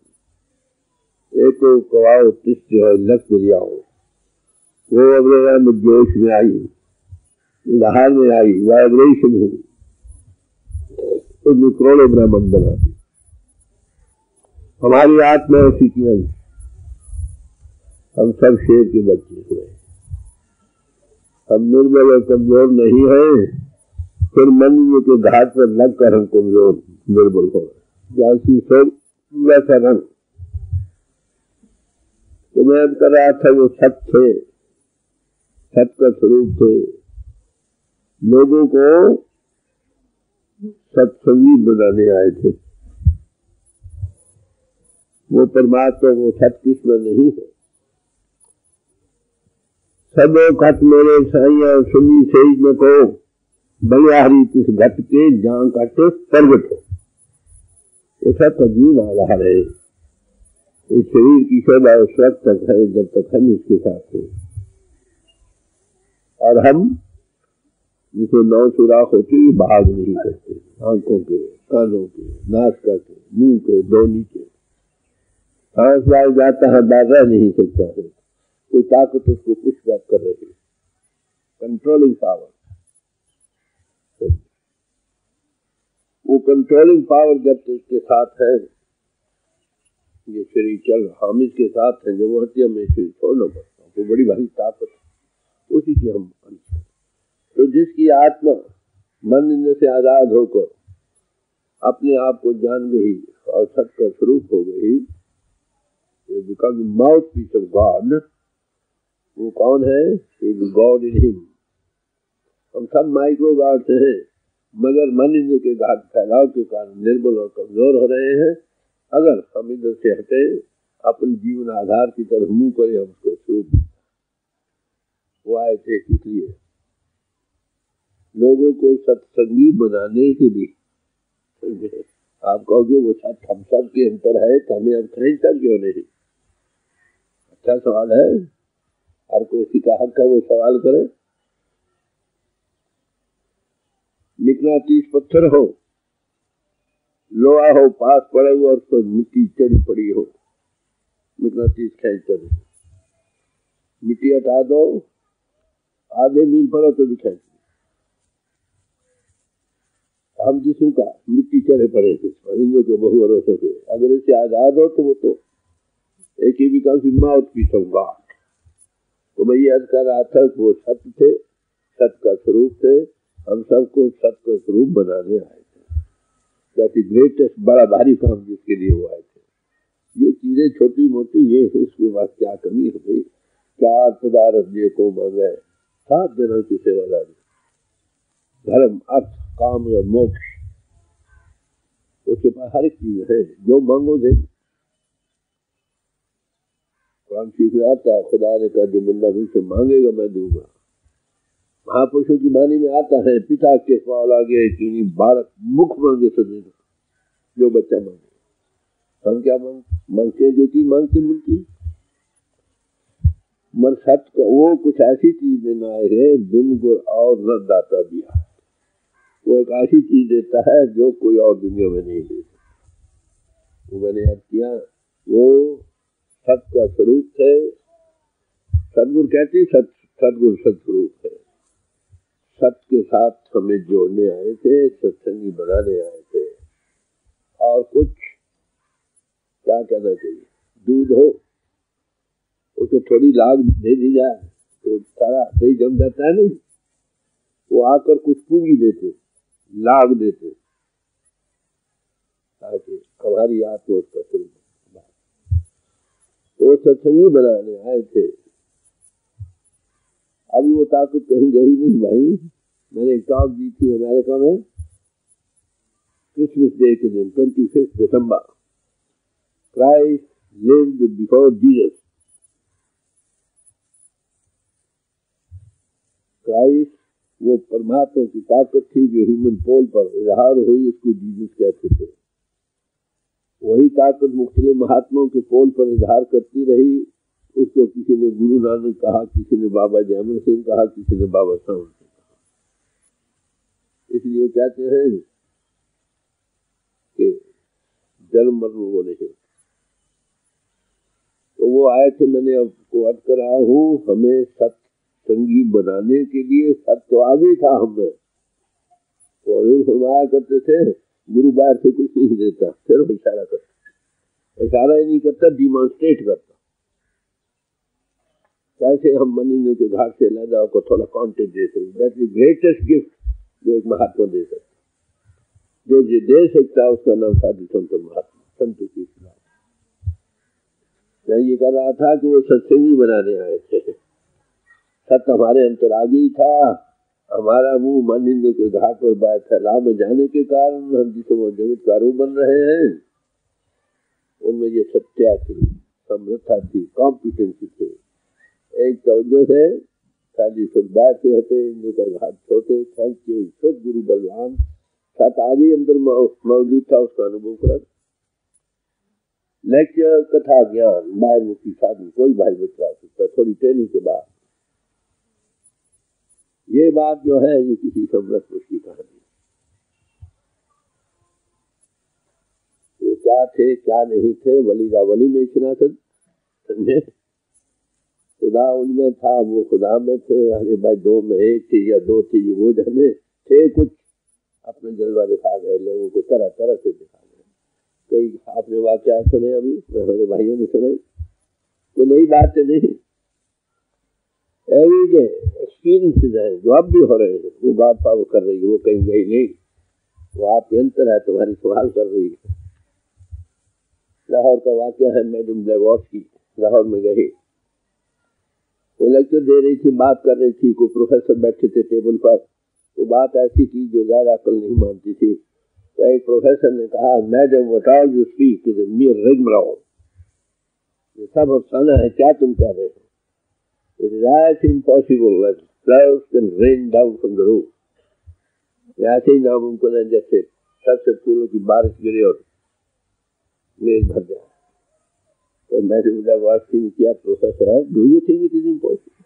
एक को कवाओ तिस जो है लख दरिया हो। वो अवरेगा में जोश में आई, लहर में आई, वाइब्रेशन हुई, तो करोड़ों ब्रह्मांड बना दी। हमारी आत्मा उसी की अंश, हम सब शेर के बच्चे हुए। हम निर्बल और कमजोर नहीं हैं, फिर मन के घाट पर लग कर हम कमजोर निर्बल हो गए। जैसी सब वैसा रंग। तो मैं कर रहा था वो सत थे, सत का स्वरूप थे, लोगों को सत्संगी बनाने आए थे। वो परमात्मा वो सत किस्म नहीं है। सब खत मेरे साइया सुनी सेज में को बलिहारी किस घट के जहां काटे प्रगट हो। वो सब जीव आधार है। इस शरीर की शोभा उस वक्त तक है जब तक हम इसके साथ हैं। और हम जिसे 9 सुराख होती भाग नहीं करते, आंखों के, कानों के, नासिका के, मुंह के, दोनी के। सांस बाहर जाता है, बाहर रह नहीं सकता है, कोई ताकत उसको पुश बैक कर रही है, कंट्रोलिंग पावर। वो कंट्रोलिंग पावर जब इसके साथ है, ये शरीर चल हम इसके साथ है, जब वो हटिया में शरीर छोड़ना पड़ता, वो बड़ी भारी ताकत उसी की हम अंश। तो जिसकी आत्मा मन इंद्र से आजाद होकर अपने आप को जान गई और सत का स्वरूप हो गई, because mouth piece of God. वो कौन है? God in him. हम सब माइक्रो गॉड से हैं, मगर मन इंद्र के घाट फैलाव के कारण निर्बल और कमजोर हो रहे हैं। अगर हम इधर से हटे, अपन जीवन आधार की तरफ मुंह करें, हम उसको स्वरूप। वो आए थे इसलिए लोगों को सत्संगी बनाने के लिए। आप कहोगे वो सत हम सब के अंतर है, तो हमें अब खरीदता क्यों नहीं? अच्छा सवाल है, हर कोई का हक है वो सवाल करे। मिकनातीस पत्थर हो, लोहा हो, पास पड़े हुआ और तो मिट्टी चढ़ी पड़ी हो, मिकनातीस खींचता नहीं। मिट्टी हटा दो, आधे मील पर हो तो भी खींच। हम जिसम का मिट्टी चढ़े पड़े थे परिंदों के बहु भरोसों के, अगर इससे आजाद हो तो वो तो एक ही because mouth piece of God. तो मैं ये अर्ज कर रहा था कि वो सत्य थे, सत का स्वरूप थे, हम सबको सत का स्वरूप बनाने आए थे। दैट इज ग्रेटेस्ट, बड़ा भारी काम जिसके लिए वो आए थे। ये चीजें छोटी मोटी ये है, इसके बाद क्या कमी हो गई? 4 पदार्थ ये को मांगे, 7 दिनों की सेवा लानी, धर्म अर्थ काम और मोक्ष, उसके पास हर एक चीज है, जो मांगो दे। कुरान शरीफ में आता है, खुदा ने कहा जो बंदा मुझसे मांगेगा मैं दूंगा। महापुरुषों की वाणी में आता है, पिता के सवाल आगे कि 12 मुख मांगे तो देना, जो बच्चा मांगे। हम क्या मांगते? जो चीज मांगते मिलती। मर सत का वो कुछ ऐसी चीज देना है, बिन गुर और न दाता दिया। वो एक ऐसी चीज देता है जो कोई और दुनिया में नहीं दे सकता। वो मैंने याद किया, वो सत का स्वरूप है। सदगुरु कहते सदगुरु सत्स्वरूप है। सत के साथ हमें जोड़ने आए थे, सत्संगी बनाने आए थे। और कुछ क्या कहना चाहिए? दूध हो उसको थोड़ी लाग दे दी जाए तो सारा सही जम जाता है। नहीं, वो आकर कुछ पूंजी देते, लाग देते, ताकि हमारी आत्मा उसका स्वरूप। तो सत्संगी बनाने आए थे। अभी वो ताकत कहीं गई नहीं भाई। मैंने एक टॉक दी थी अमेरिका में, क्रिसमस डे के दिन 25 दिसंबर। Christ lived before Jesus. Christ वो परमात्मा की ताकत थी जो ह्यूमन पोल पर इजहार हुई, उसको जीसस कहते थे। वही ताकत मुख्तलिफ महात्माओं के पोल पर इजहार करती रही। उसको किसी ने गुरु नानक कहा, किसी ने बाबा जयमल सिंह कहा, किसी ने बाबा सावन सिंह कहा। इसलिए कहते हैं कि जन्म मरण वो नहीं। तो वो आए थे, मैंने आपको अर्ज कर रहा हूँ, हमें सत्संगी बनाने के लिए सत्य आगे था हमें। तो फरमाया करते थे गुरु बाहर से कुछ नहीं देता, सिर्फ इशारा करता, इशारा ही नहीं करता, डिमॉन्स्ट्रेट करता। कैसे हम मनीनों के घाट से लैदा को थोड़ा कॉन्टेक्ट दे सकते, दैट इज ग्रेटेस्ट गिफ्ट जो एक महात्मा दे सकता। जो ये दे सकता है उसका नाम साधु संत महात्मा, संतों की इस्लाम। मैं ये कह रहा था कि वो सत्संगी बनाने आए थे। सत्य हमारे अंतर आ गई था, हमारा मुंह मनीनों के घाट पर बाय फैला में जाने के कारण हम जिसमें जगतकारों बन रहे हैं, उनमें ये सत्या थी, समृद्धा थी, कॉम्पिटेंसी थी। एक तवज्जो है, खाली शुद्ध बाहर से हटे, इंदु का घाट छोटे, थैंक यू शुभ गुरु बलवान साथ आगे अंदर मौजूद था, उसका अनुभव कर। लेक्चर, कथा, ज्ञान, बाहर मुक्ति साधन कोई भाई बता सकता, थोड़ी ट्रेनिंग के बाद। ये बात जो है ये किसी समरस पुरुष की कहानी। वो क्या थे क्या नहीं थे, वलीदा वली में इतना समझे, खुदा उनमें था, वो खुदा में थे। अरे भाई दो में एक थी या दो थी, वो जाने थे। कुछ अपने जलवा दिखा गए, लोगों को तरह तरह से दिखा गए। कई आपने वाकया सुने, अभी हमारे भाइयों ने सुने, वो नई बात नहीं, एवरीडे एक्सपीरियंसेस है जो अब भी हो रहे हैं। वो बात पावर कर रही है, वो कहीं गई नहीं, वो आपके अंतर है, तुम्हारी सवाल कर रही है। लाहौर का वाकया है, मैडम ब्लेवॉट्स्की लाहौर में गई, वो लेक्चर दे रही थी, बात कर रही थी, कोई प्रोफेसर बैठे थे टेबल पर। वो बात ऐसी थी जो ज़्यादा अकल नहीं मानती थी। तो एक प्रोफेसर ने कहा, madam what all you speak is a mere rigmarole, ये सब अफसाना है, क्या तुम कह रहे हो? It is as impossible as clouds can rain down from the roof. ऐसे ही नामुमकिन है जैसे छत से फूलों की बारिश गिरे और मेघ भर जाए। तो मैंने बोला वाकई ने किया, professor do you think it is impossible?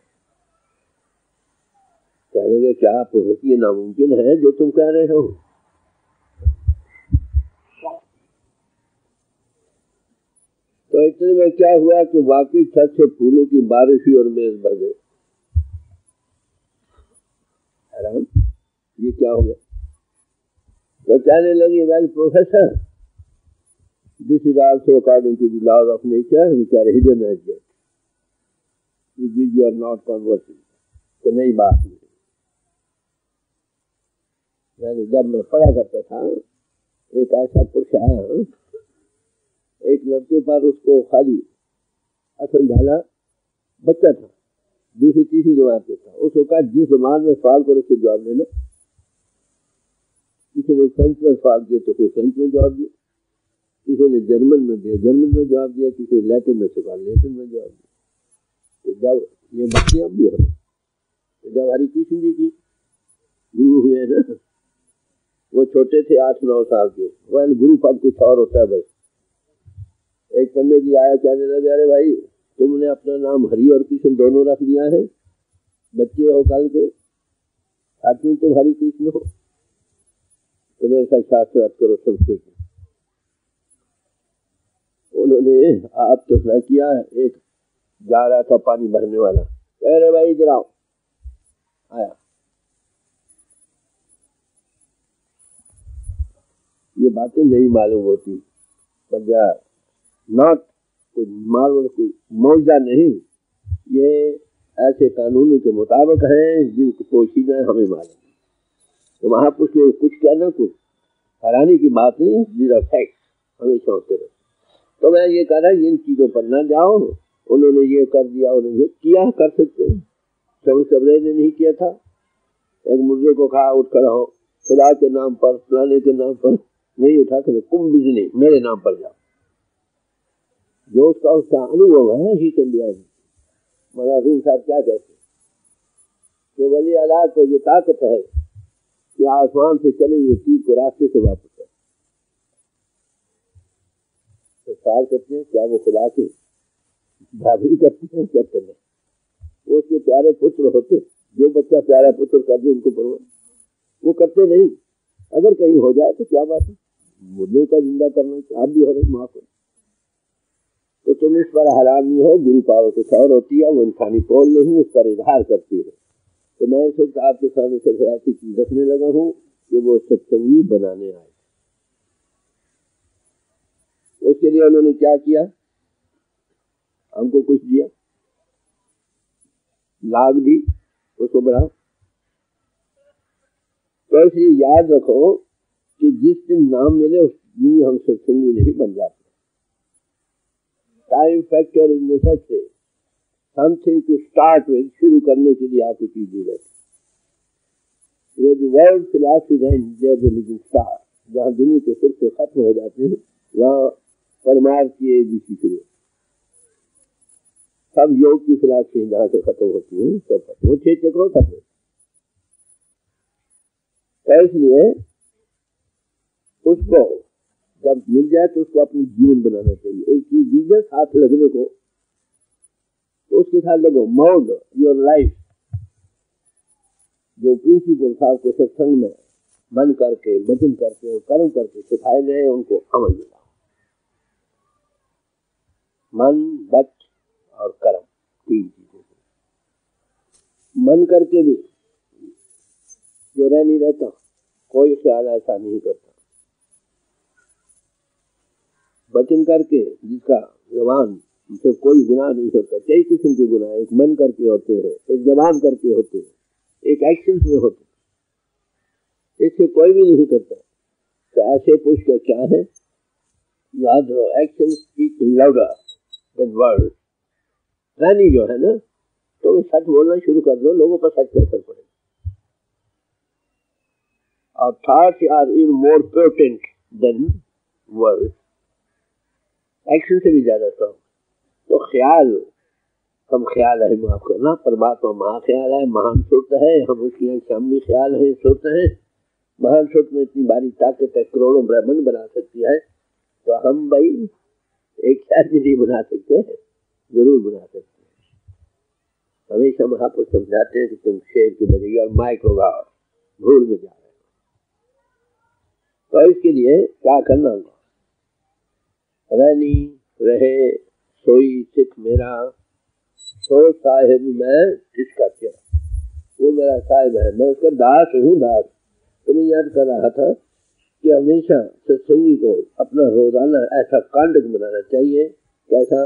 कहने के क्या प्रोफेसर ये नामुमकिन है जो तुम कह रहे हो? तो इतने में क्या हुआ कि वाकई छत से फूलों की बारिश हुई और मेज भर गए। हैरान, ये क्या हो गया? तो कहने लगी, well professor, this is also according to the laws of nature which are hidden as yet, with which you are not conversing. तो नई बात नहीं। मैंने जब मैं पढ़ा करता था, एक ऐसा पुरुष आया, एक लड़के पर उसको खाली असल झाला बच्चा था, दूसरी तीसरी जमात में था। उसको कहा जिस जमात में सवाल करो उससे जवाब ले लो। किसी ने फ्रेंच में सवाल किया तो फिर फ्रेंच में जवाब दिया, किसी ने जर्मन में दिया जर्मन में जवाब दिया, किसी ने लैटिन में सवाल लैटिन में जवाब दिया। तो जब ये बच्चे अब भी हो रहे, तो जब हरि कृष्ण जी की गुरु हुए ना, वो छोटे थे 8-9 साल के। वह गुरु पद कुछ और होता है भाई। एक पंडित जी आया, कहने लगे, अरे भाई तुमने अपना नाम हरि और कृष्ण दोनों रख लिया है, बच्चे हो कल के, साथ में तुम हरि कृष्ण हो, तो मेरे साथ शास्त्र अर्थ करो संस्कृत में। उन्होंने आप तो क्या किया, एक जा रहा था पानी भरने वाला, कह रहे भाई इधर आओ, आया। ये बातें नहीं मालूम होती, पर नॉट कोई मालूम, कोई मौजा नहीं, ये ऐसे कानूनों के मुताबिक है जिनको पोशीदा हमें मालूम। तो महापुरुष के कुछ कहना, कुछ हैरानी की बात नहीं, दीज आर फैक्ट्स, हमेशा होते रहे। तो मैं ये कह रहा इन चीजों पर ना जाओ, उन्होंने ये कर दिया, उन्होंने ये किया, कर सकते हैं। सबरे ने नहीं किया था, एक मुर्गे को कहा उठ खड़ा हो, खुदा के नाम पर, फलाने के नाम पर नहीं उठा कर, कुम बिजली मेरे नाम पर जाओ। जो उसका अनुभव है ही कर लिया है। मगर रूम साहब क्या कहते हैं कि वली अल्लाह को ये ताकत है कि आसमान से चले हुए तीर को रास्ते से वापस कर। तो नमस्कार करते हैं, क्या वो खुदा के बराबरी करते हैं? कहते हैं वो उसके प्यारे पुत्र होते, जो बच्चा प्यारा पुत्र कर दे उनको परवाह, वो करते नहीं। अगर कहीं हो जाए तो क्या बात है, मुर्दों का जिंदा करना आप भी हो रहे माफ करो। तो तुम इस पर हैरान नहीं हो, गुरु पावर कुछ और होती है, वो इंसानी पोल नहीं, उस पर इजहार करती है। तो मैं इस वक्त आपके सामने सिर्फ ऐसी चीज रखने लगा हूँ कि वो सत्संगी बनाने आए। उसके लिए उन्होंने क्या किया, हमको कुछ दिया, लाग दी, उसको बढ़ाओ। तो इसलिए याद रखो कि जिस दिन नाम मिले उस दिन हम सत्संगी नहीं बन जाते। Time factor is necessary, something to start with, शुरू करने के लिए आपको चीज दी जाती है। The world philosophy ends, their religion starts. जहाँ दुनिया के सिर से खत्म हो जाते हैं वहाँ परमार्थ की ABC शुरू। सब योग की फिलॉसफी जहाँ से खत्म होती है सब खत्म, वो 6 चक्रों तक है। तो इसलिए उसको जब मिल जाए तो उसको अपनी जीवन बनाना चाहिए। एक चीज दीजिए साथ लगने को, तो उसके साथ लगो। मोल्ड योर लाइफ, जो प्रिंसिपल था आपको सत्संग में मन करके, वचन करके और कर्म करके सिखाए गए, उनको अमल में लाओ। मन, वचन और कर्म, 3 चीजें। मन करके भी जो रह नहीं रहता, कोई ख्याल ऐसा नहीं करता। वचन करके जिसका जबान से कोई गुनाह नहीं होता। कई किस्म के गुनाह, एक मन करके होते हैं, एक जबान करके होते हैं, एक एक्शन में होते हैं, इससे कोई भी नहीं करता। तो ऐसे पुरुष का क्या है, याद रहो, action speak louder than word. रानी जो है ना, तो सच बोलना शुरू कर दो, लोगों पर सच का असर पड़ेगा। और thoughts are even more potent than word, action से भी ज्यादा स्ट्रॉन्ग। तो ख्याल, हम ख्याल है, माफ करना, परमात्मा महाख्याल है, महान सुरत है, हम उसकी हम भी ख्याल है, सुरत है। महान सुरत में इतनी बारी ताकत है, करोड़ों ब्रह्मांड बना सकती है। तो हम भाई एक शायद नहीं बना सकते, जरूर बना सकते हैं। हमेशा महापुरुष समझाते हैं कि तुम शेर की बनेगी और माइक्रोगार भूल में जा रहे हो। तो इसके लिए क्या करना होगा, रानी रहे सोई सिख मेरा, सो साहिब मैं किसका चेहरा। वो मेरा साहिब है, मैं उसका दास हूँ, दास। तो मैं याद कर रहा था कि हमेशा सत्संगी को अपना रोजाना ऐसा कांडक बनाना चाहिए, कैसा,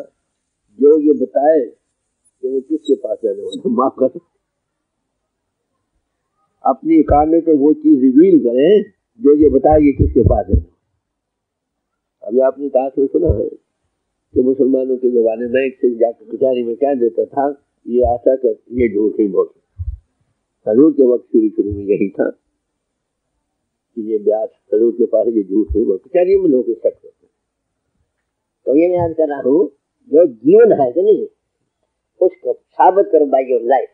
जो ये बताए कि वो किसके पास जाने वाला, माफ कर, अपनी कांडक को वो चीज रिवील करें जो ये बताएगी किसके पास जाने। अभी आपने कहा सुना है कि मुसलमानों के जमाने में एक सिख जाकर कचहरी में कह देता था, ये आशा कर ये झूठ नहीं बोल सकता। हजूर के वक्त शुरू में यही था कि ये ब्यास हजूर के पास ये झूठ नहीं बोल, कचहरी में लोग एक्सेप्ट करते। तो ये मैं याद कर रहा हूँ, जो जीवन है कि नहीं, उसको साबित करो बाय योर लाइफ,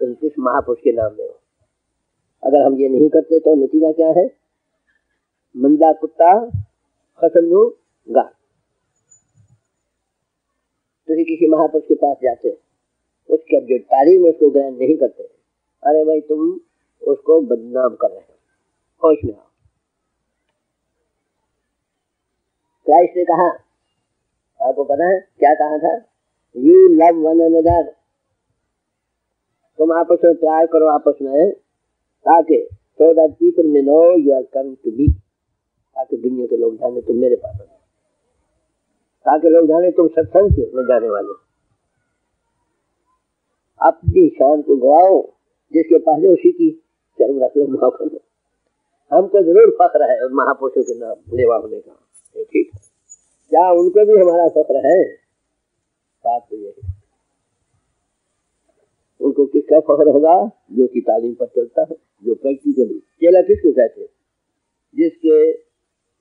तुम किस महापुरुष के नाम में हो। अगर हम ये नहीं करते तो नतीजा क्या है, मंदा कुत्ता खत्म नो गा। तुम किसी महापुरुष के पास जाते हो, उसके जो तारीफ उसको ग्रहण नहीं करते, अरे भाई तुम उसको बदनाम कर रहे हो, होश में आओ। क्राइस्ट ने कहा, आपको पता है क्या कहा था, यू लव वन अनदर, तुम आपस में प्यार करो आपस में, ताकि so that people may know you are coming to me, ताकि दुनिया के लोग जाने तुम मेरे पास हो, ताकि लोग जाने तुम सत्संग में जाने वाले। अपनी शान को गवाओ, जिसके पास है उसी की शर्म रख लो, माफ कर लो। हमको जरूर फख्र है महापुरुषों के नाम लेवा होने का, ठीक, क्या उनको भी हमारा फख्र है? बात तो यही, उनको किसका फख्र होगा, जो की तालीम पर चलता है, जो प्रैक्टिकली। चेला किसको कहते हैं,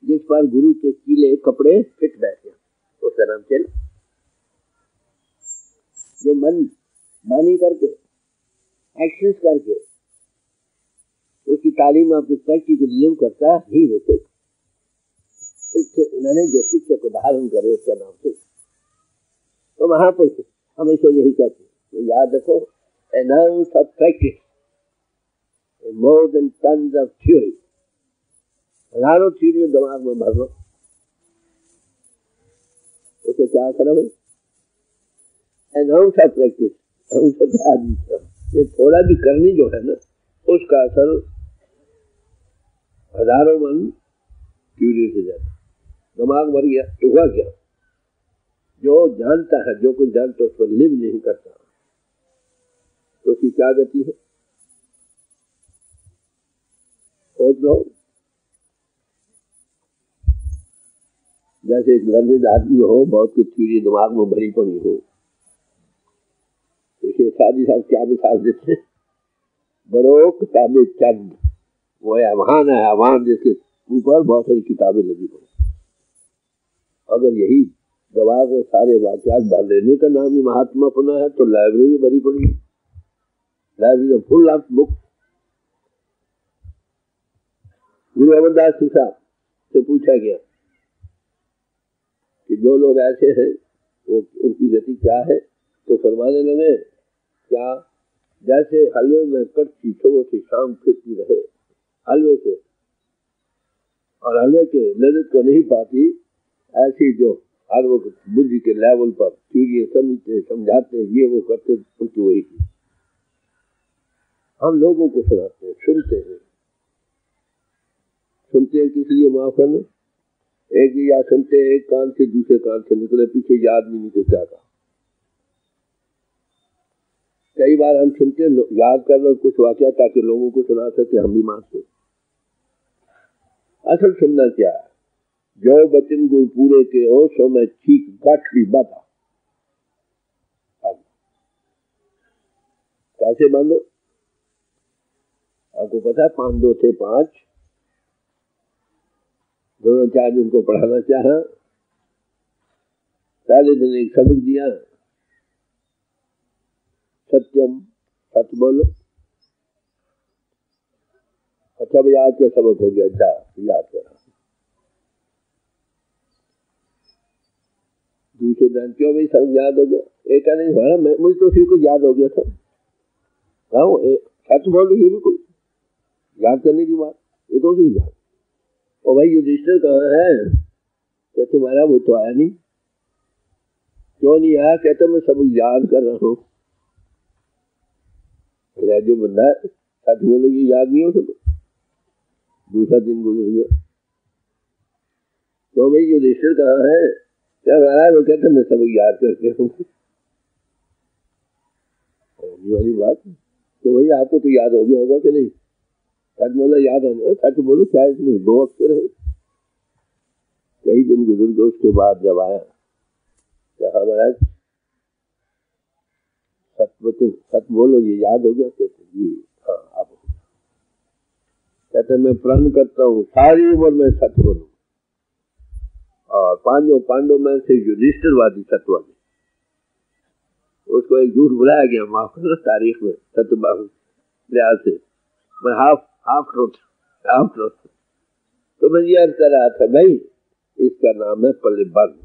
जिस पर गुरु के कीले कपड़े फिट बैठे, उसका नाम चेला। जो मन मानी करके, एक्शंस करके उसकी तालीम आपकी प्रैक्टिकली लिव करता ही रहते। मैंने जो शिष्य को धारण करे उसका नाम से। तो महापुरुष हमेशा यही कहते हैं, याद रखो, an ounce of practice is more than tons of theory। हजारों थ्योरी दिमाग में भर लो, उसे क्या करो भाई, an ounce of practice, ये थोड़ा भी करनी जो है ना, उसका असर हजारों मन थ्योरी से ज्यादा। दिमाग भर गया तो हुआ क्या, जो जानता है, जो कुछ जानता है उसको लिव नहीं करता, तो उसकी क्या गति है, सोच लो। जैसे एक लर्निंग आदमी हो, बहुत कुछ थ्योरी दिमाग में भरी पड़ी हो, देखिए शादी साहब क्या मिसाल देते, बरो किताबें चंद, वो आह्वान है, आह्वान जिसके ऊपर बहुत सारी किताबें लगी पड़ी। अगर यही दिमाग में सारे वाक्यात भर लेने का नाम ही महात्मा पुना है, तो लाइब्रेरी भरी पड़ी है, लाइब्रेरी फुल ऑफ बुक। गुरु अमरदास जी साहब से पूछा गया कि जो लोग ऐसे हैं वो उनकी गति क्या है, तो फरमाने लगे, क्या जैसे हलवे में कच्ची सुबह से शाम फिरती रहे हलवे से, और हलवे के लज्जत को नहीं पाती, ऐसी जो हर वक्त बुद्धि के लेवल पर थ्योरी समझते समझाते ये वो करते, उनकी वही की। हम लोगों को सुनाते हैं, सुनते हैं किस लिए, माफ करना, एक या सुनते हैं एक कान से दूसरे कान से निकले, पीछे याद नहीं को क्या कहा। कई बार हम सुनते याद कर लो कुछ वाकया ताकि लोगों को सुना सके, हम भी मान सके। असल सुनना क्या है, जो बचन गुरु पूरे के हो सो मैं ठीक गाठी बता। कैसे बांधो, आपको पता है, 5 थे 5, दोनों चार जिनको पढ़ाना चाहा, पहले दिन एक सबक दिया, सत्यम सच बोलो। अच्छा भाई आज का सबक हो गया, जा याद करा। दूसरे दिन क्यों भाई सब याद हो गया, एक नहीं हमारा, मुझे तो सिर्फ कुछ याद हो गया था। सच बोलो, ये भी कोई याद करने की बात, ये तो नहीं याद। और भाई युधिष्ठिर कहाँ है, कहते तुम्हारा वो तो आया नहीं। क्यों नहीं आया, कहते मैं सब याद कर रहा हूँ। जो बंदा है सच बोलो ये याद नहीं हो सकता। दूसरा दिन गुजर गया, तो भाई युधिष्ठिर कहाँ है, क्या महाराज, वो कहते मैं सब याद करके हूँ। ये वाली बात, तो भाई आपको तो याद हो गया होगा कि नहीं, सच बोला याद है ना, सच बोलो, क्या इसमें 2 अक्षर है। कई दिन गुजर गए, उसके बाद जब आया, क्या महाराज सच बोलो ये याद हो गया, कहते जी हाँ आप। कहते मैं प्रण करता हूँ सारी उम्र में सच बोलूं, और 5 पांडव में से युधिष्ठिरवादी सत्यवादी, उसको एक झूठ बुलाया गया, माफ करना, तारीख में सत्यबाहु लिहाज से, मैं हाफ ट्रूथ। तो मैं ये अर्थ कर रहा था भाई, इसका नाम है पल्ले बंद।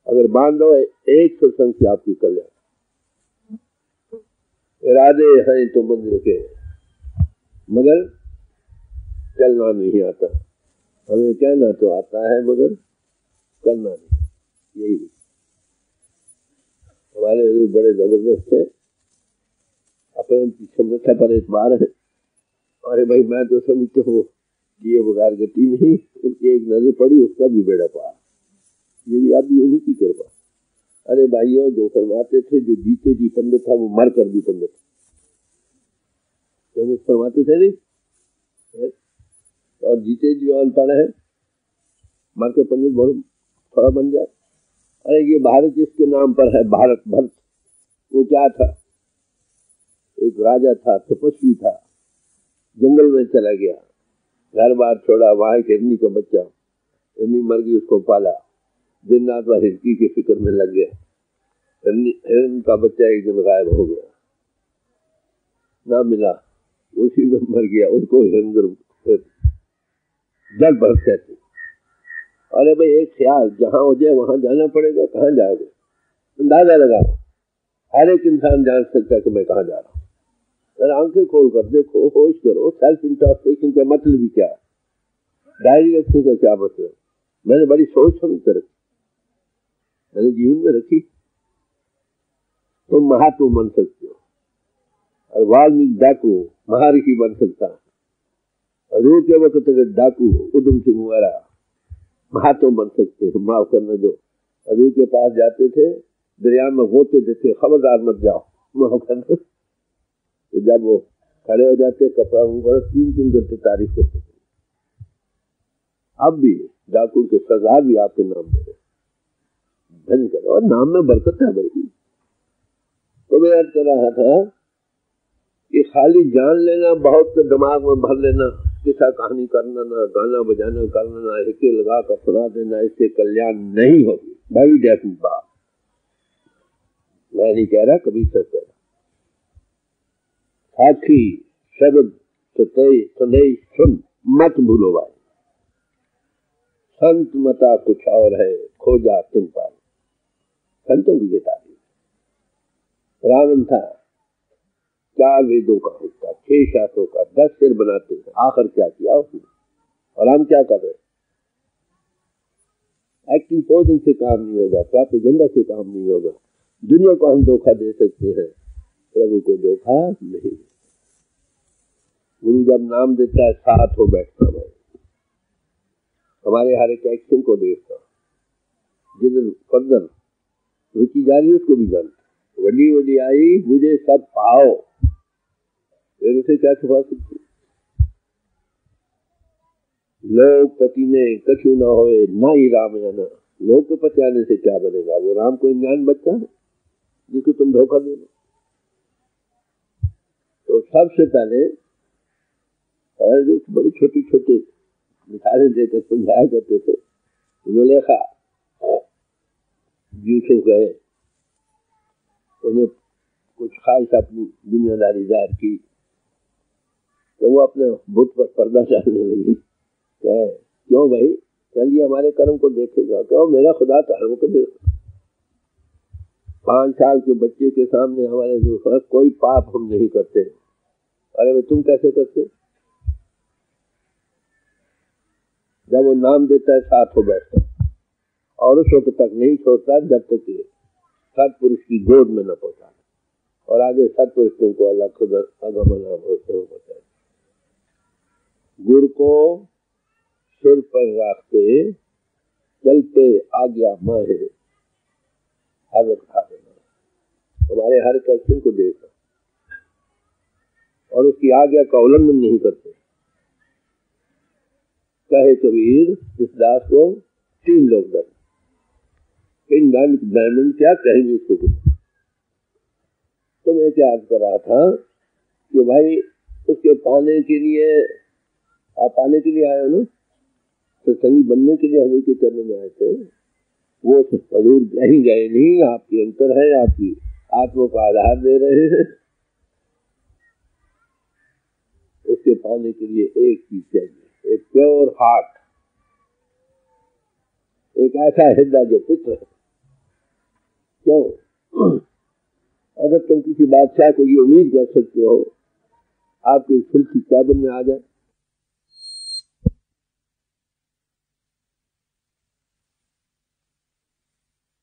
अगर बांध दो एक सत्संग से आपकी कल्याण, इरादे हैं तो मंदिर के, मगर चलना नहीं आता। हमें कहना तो आता है मगर करना नहीं। यही हमारे बड़े जबरदस्त है, अपने क्षमता पर एतबार है। अरे भाई मैं तो समझते हो कि ये बगैर गति नहीं, उनकी एक नजर पड़ी उसका भी बेड़ा पार। ये भी आप भी उन्हीं की कृपा। अरे भाइयों, जो फरमाते थे जो जीते जी पंडित था वो मर कर भी पंडित, क्यों फरमाते थे नहीं, और जीते जी और पढ़े है, मर कर पंडित थोड़ा बन जाए। अरे ये भारत जिसके नाम पर है, भारत भक्त, वो क्या था, एक राजा था, तपस्वी था, जंगल में चला गया, घर बार छोड़ा, वहां एक हिरनी का बच्चा, हिरनी मर गई, उसको पाला, दिन रात वह हिरनी की फिक्र में लग गया। हिरन का बच्चा एक दिन गायब हो गया, ना मिला, उसी में मर गया। उसको हिरन जल भर कहते। अरे भाई एक ख्याल, जहाँ हो जाए वहां जाना पड़ेगा, कहाँ जाओगे? अंदाजा लगाओ, हर एक इंसान जान सकता है कि मैं कहाँ जा रहा हूँ। अगर आंखें खोल कर देखो, होश करो, सेल्फ इंट्रोस्पेक्शन का मतलब भी क्या है, डायरी रखने का क्या मतलब? मैंने बड़ी सोच समझ कर रखी, मैंने जीवन में रखी। तुम महात्मा बन सकते हो, और वाल्मीकि डाकू महर्षि बन सकता है, रू के वक्त अगर डाकू उधम सिंह वगैरह महात्मा बन सकते हैं। माफ करना, जो रू के पास जाते थे दरिया में होते थे, खबरदार मत जाओ, माफ करना। तो जब वो खड़े हो जाते कपड़ा ऊपर 3-3 घंटे तारीफ करते थे। अब भी डाकू के सरदार भी आपके नाम दे रहे, धन करो, और नाम में बरकत है भाई। तो मैं याद कर रहा था कि खाली जान लेना, बहुत दिमाग में भर लेना, किस्सा कहानी करना, ना गाना बजाना करना, ना हिक्के लगा कर सुना देना, इससे कल्याण नहीं होगी। बड़ी डेफिनेट बात, मैं नहीं कह रहा, कभी सब कह रहा। साखी शब्द संदेश सुन मत भूलो भाई, संत मता कुछ और है, खोजा तिन पाए। संतों की ये तारीफ। रावण था 4 वेदों का होता, 6 शास्त्रों का, 10 सिर बनाते हैं, आखिर क्या किया उसने? और हम क्या कर रहे? एक्टिंग पोजिंग से काम नहीं होगा, प्रोपेगेंडा से काम नहीं होगा। दुनिया को हम धोखा दे सकते हैं, प्रभु को धोखा नहीं। गुरु जब नाम देता है साथ हो बैठता भाई, हमारे हर एक एक्शन को देखता, जिधर फर्दर रुचि जा रही है उसको भी जानता। वडी वडी आई मुझे सब पाओ, फिर उसे क्या छुपा सकते? लोग पति ने कछु न होए ना ही राम आना, लोग के पति आने से क्या बनेगा? वो राम को ज्ञान बच्चा है जिसको तुम धोखा दे दो। तो सबसे पहले जो बड़ी छोटी छोटी मिसालें देकर समझाया करते थे, जुलेखा यूसुफ गए, उन्हें कुछ ख्वाहिश अपनी दुनियादारी जाहिर की, तो वो अपने बुत पर पर्दा डालने लगी। कहे क्यों भाई, चलिए हमारे कर्म को देखेगा? क्यों, मेरा खुदा कर्म को देखेगा। 5 साल के बच्चे के सामने हमारे जो कोई पाप हम नहीं करते। अरे भाई तुम कैसे करते? जब वो नाम देता है साथ हो बैठता, और उस वक्त तक नहीं छोड़ता जब तक सत्पुरुष की गोद में न पहुंचा, और आगे सत्पुरुष तुमको अल्लाह खुद आगमन पहुंचाए। गुरु को सिर पर रखते चलते आज्ञा माहे, हर वक्त खा देना, हमारे हर एक्शन को देखा और उसकी आज्ञा का उल्लंघन नहीं करते। कहे कबीर इस दास को 3 लोग डर, पिंड ब्राह्मण क्या कहेंगे इसको कुछ। तो मैं क्या अर्ज कर रहा था कि भाई उसके पाने के लिए, आप पाने के लिए आए हो ना, सत्संगी बनने के लिए हजूर के चरणों में आए थे। वो हजूर कहीं गए नहीं, आपके अंतर है, आपकी आत्मा को आधार दे रहे हैं। उसके पाने के लिए एक चीज चाहिए, एक प्योर हार्ट, एक ऐसा हृदय जो पुत्र है। क्यों? अगर तुम किसी बादशाह को ये उम्मीद कर सकते हो आपके खुलसी कैबिन में आ जाए,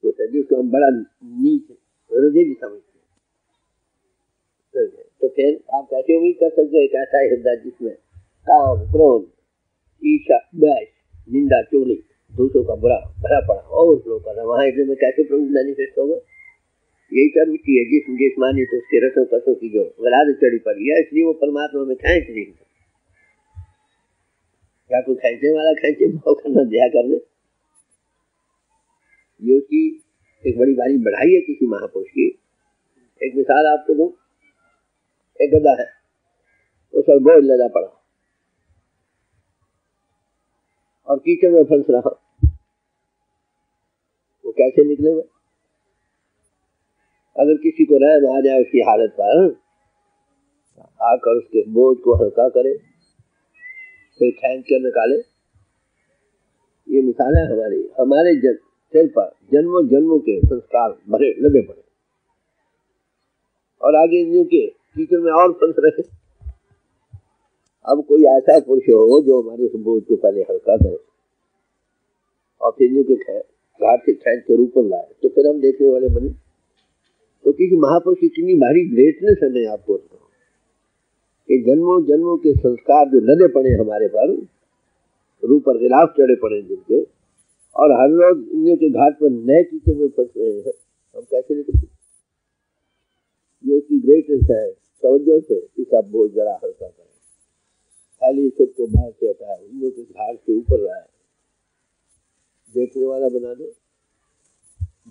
तो जिसको हम बड़ा नीच हृदय भी समझते हैं, तो फिर आप कैसे उम्मीद कर सकते हो एक ऐसा हृदय जिसमें काम, क्रोध, ईर्ष्या, द्वेष, निंदा, चुगली, दूसरों का बुरा भरा पड़ा और लोग कर रहा, वहां हृदय में कैसे प्रभु मैनिफेस्ट होगा? यही कर्म की है जिस जिस्मानी तो उसके रसों कसों की जो वलाद चढ़ी पड़ी है, इसलिए वो परमात्मा में खेच नहीं सकता। क्या कोई खेचने वाला खेचे भाव करना दया कर ले? ये उसकी एक बड़ी भारी बढ़ाई है किसी महापुरुष की। एक मिसाल आपको दूं, एक गधा है, उस पर बोझ लदा पड़ा और कीचड़ में फंस रहा, वो कैसे निकलेगा? अगर किसी को रहम आ जाए उसकी हालत पर, आकर उसके बोझ को हल्का करे, फिर खींच कर निकाले, ये मिसाल है हमारे सिर पर जन्मों जन्मों के संस्कार भरे लदे पड़े और आगे इंद्रियों के कीचड़ में और फंस रहे। अब कोई ऐसा पुरुष हो जो हमारे बोझ को पहले हल्का करे और फिर इंद्रियों के घाट से खींच कर ऊपर लाए, तो फिर हम देखने वाले बने। तो किसी महापुरुष की कितनी भारी ग्रेटनेस है, मैं आपको बताऊं कि जन्मों जन्मों के संस्कार जो लदे पड़े हमारे पर, रूह पर गिलाफ चढ़े पड़े जिनके, और हर रोज इंद्रियों के घाट पर नए कीचड़ में फंस रहे हैं, हम कैसे निकल सकते? ये उसकी ग्रेटनेस है। तवज्जो से इसका बोझ जरा हल्का करें, खाली सुख को बाहर से हटाए, इंद्रियों के घाट से ऊपर लाए, देखने वाला बना दे,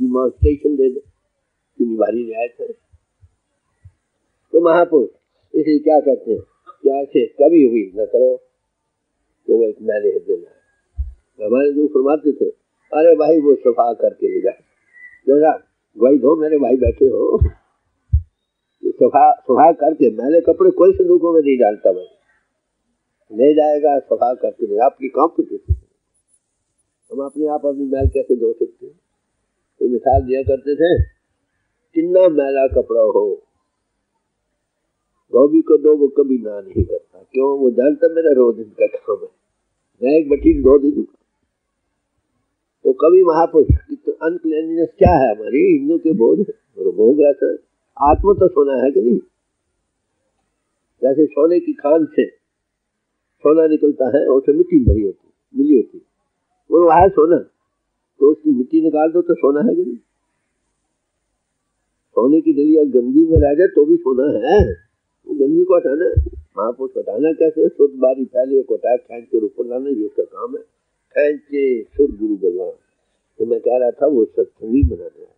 डिमॉन्स्ट्रेशन दे दे, कितनी भारी रियायत है। तो महापुरुष इसे क्या कहते हैं? क्या से कभी हुई न करो तो वो एक मैले हृदय में है। हमारे जो फरमाते थे, अरे भाई वो सफा करके ले जाए, जो भाई दो मेरे भाई बैठे हो, सफा करके, मैले कपड़े कोई संदूकों में नहीं डालता, मैं ले जाएगा सफा करके ले। आपकी कॉम्पिटिशन, हम अपने आप अपनी मैल कैसे धो सकते हैं? तो मिसाल दिया करते थे, कितना मैला कपड़ा हो, धोबी को दो, वो कभी ना नहीं करता। क्यों? वो जानता मेरा रोज दिन का काम है, मैं एक बटी धो दे दूंगा। तो कभी महापुरुष अनक्लीननेस क्या है हमारी? हिंदू के बोझ भोग रहा था। आत्मा तो सोना है कि नहीं? जैसे सोने की खान से सोना निकलता है और उसमें मिट्टी भरी होती मिली होती, वो वह है सोना, तो उसकी मिट्टी निकाल दो तो सोना है कि नहीं? सोने की डलिया गंदगी में रह जाए तो भी सोना है, वो गंदगी को हटाना। महापुरुष हटाना कैसे? शुद्ध बारी फैले को हटा खींच के ऊपर लाना, ये उसका काम है। खींचे शुद्ध गुरु भगवान। तो मैं कह रहा था वो सत्संगी बनाना है,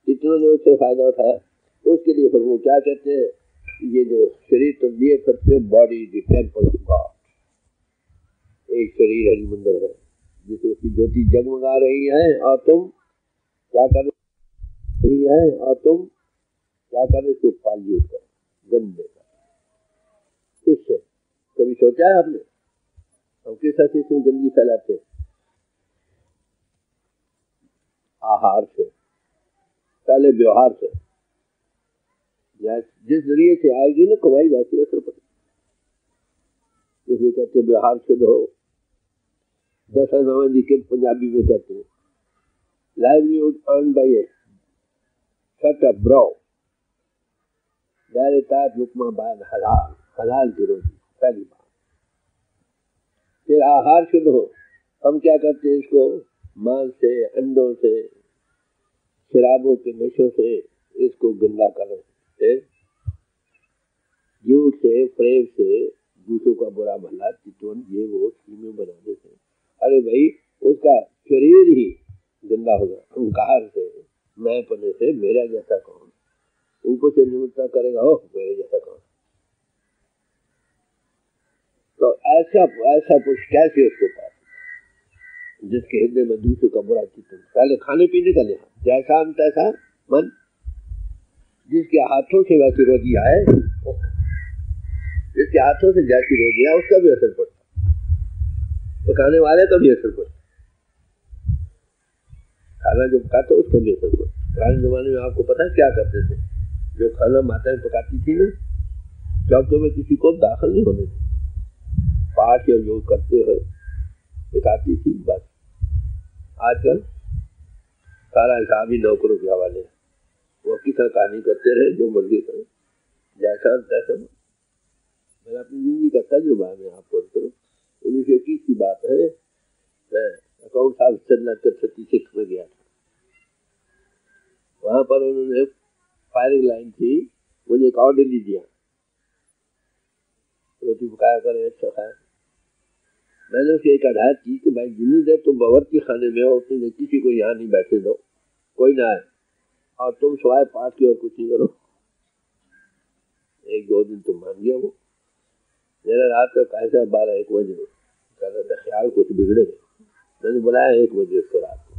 कितनों ने उससे फायदा उठाया। तो उसके लिए फिर वो क्या कहते हैं, ये जो शरीर तुम लिए करते हो, body the temple of God. एक शरीर हरि मंदिर है जिसमें उसकी ज्योति जगमगा रही है, और तुम क्या कर रही है, और तुम क्या कर रहे? सुख पाली कर गंदे का। इससे कभी सोचा है आपने? हम किस तरह से गंदगी फैलाते? आहार से, पहले व्यवहार से। जिस जरिए से आएगी ना कमाई, वैसी असर पड़े। इसलिए कहते व्यवहार शुद्ध हो। 10 के पंजाबी में कहते हैं, लाइवलीहुड अर्न बाय ए शट अप ब्रो, लुकमा बाय हलाल, हलाल की रोटी, पहली बात। फिर आहार शुद्ध हो। हम क्या करते हैं? इसको मांस से, अंडों से, शराबों के नशों से इसको गंदा कर रहे हैं। झूठ से, प्रेम से, दूसरों का बुरा भला चितवन ये वो स्कीमें बना देते हैं। अरे भाई, उसका शरीर ही गंदा होगा अहंकार से, मैं पने से, मेरा जैसा कौन, ऊपर से निमित्ता करेगा, हो मेरे जैसा कौन। तो ऐसा पुरुष कैसे उसको पास, जिसके हृदय में दूसरे का बुरा चित्त। पहले खाने पीने का लिहाज, जैसा हम तैसा मन। जिसके हाथों से वैसी रोजी आए, जिसके हाथों से जैसी रोजी आए उसका भी असर पड़ता, पकाने वाले का भी असर पड़ता, खाना जो पकाता उसका भी असर पड़ता। पुराने जमाने में आपको पता है क्या करते थे? जो खाना माताएं पकाती थी ना, चौके में किसी को दाखिल नहीं होने थे, पाठ या योग करते हुए पकाती थी बस। आजकल सारा हिसाब ही नौकरों के हवाले है, वो किसी कहानी करते रहे, जो मर्जी करें, जैसा तैसा। मेरा अपनी जिंदगी का तजुर्बा है, मैं आपको करूँ। 1921 की बात है, मैं अकाउंट साहब चलना 36 में गया था। वहां पर उन्होंने फायरिंग लाइन थी, मुझे एक ऑर्डर दिया, रोटी पकाया करें, अच्छा खाया। मैंने उसकी एक हदायत की कि भाई जितनी देर तुम बावर्ची खाने में हो उतनी देर किसी को यहाँ नहीं बैठने दो, कोई ना आए, और तुम सवाए पाठ की और कुछ नहीं करो। 1-2 दिन तो मान गया वो। मेरा रात का कैसा 12-1 बजे कह रहा था, ख्याल कुछ बिगड़े। मैंने बुलाया 1 बजे उसको रात को,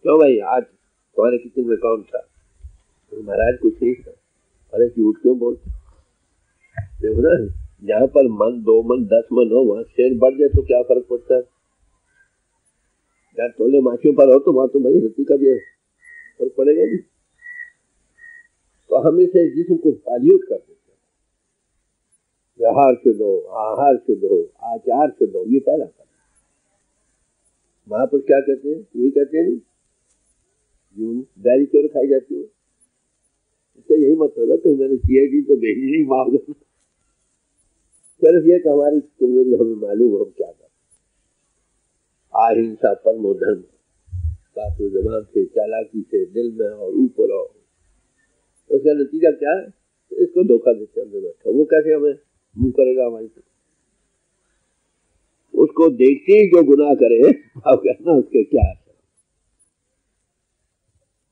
क्यों भाई आज तुम्हारे किचन में कौन था? महाराज कुछ नहीं था। अरे झूठ क्यों बोलते? देखो ना, जहां पर मन 2 मन 10 मन हो वहां शेर बढ़ जाए तो क्या फर्क पड़ता है? जहाँ तोले माचियों पर हो तो वहां तो भाई रत्ती का भी फर्क पड़ेगा नहीं। तो हम इसे जिस्म को पाल्यूट कर देते हैं। व्यवहार शुद्ध हो, आहार शुद्ध हो, आचार शुद्ध हो, ये पहला कर। महापुरुष क्या कहते हैं? ये कहते हैं नहीं डायरी चोर खाई जाती हो, इसका यही मतलब है कि मैंने CID तो भेजी नहीं मांग। सिर्फ ये कि हमारी कमजोरी हमें मालूम हम क्या कर। अहिंसा परमो धर्म, बातों जबान से, चालाकी से, दिल में और ऊपर हो। उसका नतीजा क्या है? इसको धोखा देते अंदर बैठा, वो कैसे हमें मुंह करेगा हमारी तरफ? उसको देखते ही जो गुनाह करे आप कहना उसके क्या है।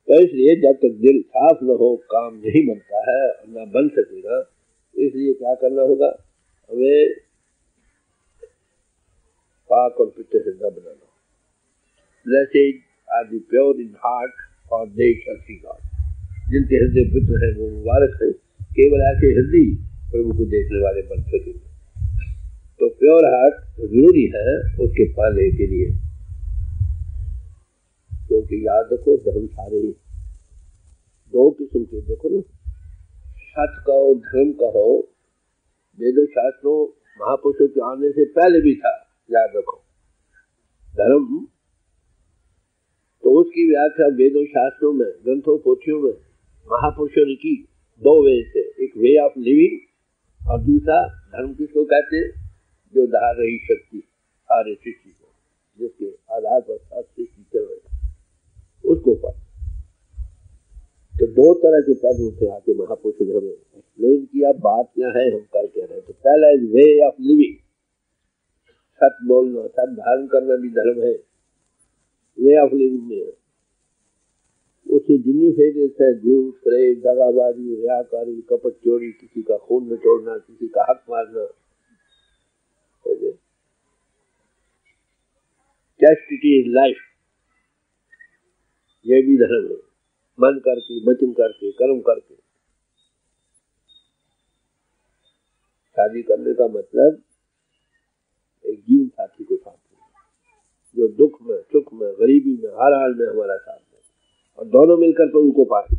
तो इसलिए जब तक दिल साफ न हो काम नहीं बनता है और न बन सकेगा। इसलिए क्या करना होगा? हमें पाक और पवित्र हृदय बनाना। Blessed are the pure in heart, for they shall see God. जिनके हृदय पवित्र है वो मुबारक है, केवल ऐसे हृदय प्रभु को देखने वाले बन सकेंगे। तो प्योर हार्ट जरूरी है उसके पाने के लिए, क्योंकि याद रखो धर्म सारे ही 2 किस्म के। देखो ना, सत्य कहो धर्म कहो, वेदों शास्त्रों महापुरुषों के आने से पहले भी था। याद रखो धर्म तो उसकी व्याख्या वेदों शास्त्रों में, ग्रंथों पोथियों में महापुरुषों ने की 2 वे से। एक वे ऑफ लिविंग और दूसरा धर्म किसको कहते हैं? जो धार रही शक्ति सारे सृष्टि को, जिसके आधार पर सारी सृष्टि चल रही है, उसको पर। तो 2 तरह के पहलू थे आके महापुरुषों ने हमें एक्सप्लेन किया बात क्या है, हम कर क्या रहे। तो पहला इज वे ऑफ लिविंग, सत्य बोलना, सत्य धारण करना भी धर्म है। वे ऑफ लिविंग में उससे जितनी फेलियर्स है, झूठ, प्रेम, दगाबाजी, रियाकारी, कपट, चोरी, किसी का खून न तोड़ना, किसी का हक मारना, चैस्टिटी इज लाइफ, ये भी धर्म है। मन करके, वचन करके, कर्म करके। शादी करने का मतलब एक जीवन साथी को साथ में, जो दुख में, सुख में, गरीबी में, हर हाल में हमारा साथ में, और दोनों मिलकर प्रभु को पाए।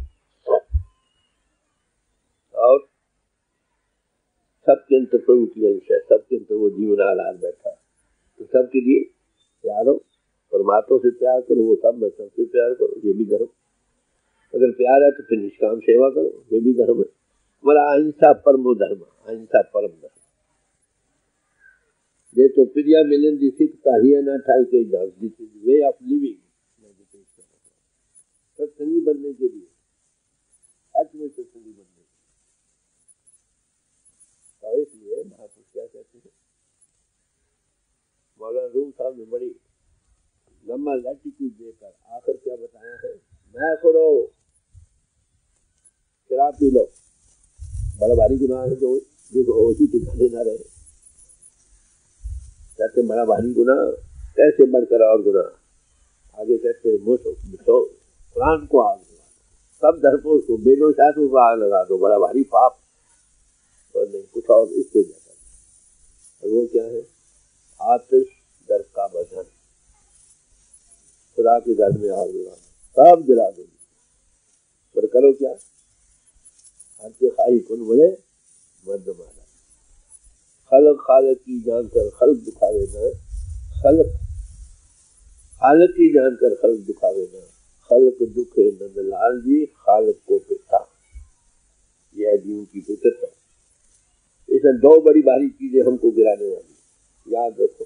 और सबके अंतर प्रभु की अंश है, सबके अंतर वो जीवन हालात बैठा। तो सबके लिए प्यार हो, परमात्मा से प्यार करो, वो सब में सबसे प्यार करो, ये भी धर्म। अगर प्यार है तो फिर निष्काम सेवा करो, ये भी धर्म है। हमारा अहिंसा परमो धर्म, अहिंसा परम धर्म। ये तो प्रिया मिलन दी सिखता ही है ना ठाई के जाओ, this is way of living. सत्संगी बनने के लिए, सच में सत्संगी बनने के लिए। और इसलिए महापुरुष क्या कहते हैं, मौलाना रूम साहब ने बड़ी लंबा लैटिट्यूड देकर आखिर क्या बताया है, मैं करो शराब पी लो, बड़ा भारी गुनाह है जो उसी ठिकाने ना रहे। कहते बड़ा भारी गुनाह कैसे बढ़कर और गुनाह, आगे कहते मुझो कुरान को आग लगा दो, सब धर्मों को, वेदों शास्त्रों को आग लगा दो, बड़ा भारी पाप। और नहीं कुछ और इससे ज्यादा। और वो क्या है? आतिश दर का बंधन, खुदा के घर में आग लगा सब जला दो। पर करो क्या? हर के खाई कुन बोले मर्द मारा, खलक खालक की जानकर खल्क दिखावे न, खलक खालक की जानकर खल्क दिखावे न, खल्क दुखे नंदलाल जी खालक को पिता। यह जीवन की फितरत है। इसमें 2 बड़ी भारी चीजें हमको गिराने वाली, याद रखो।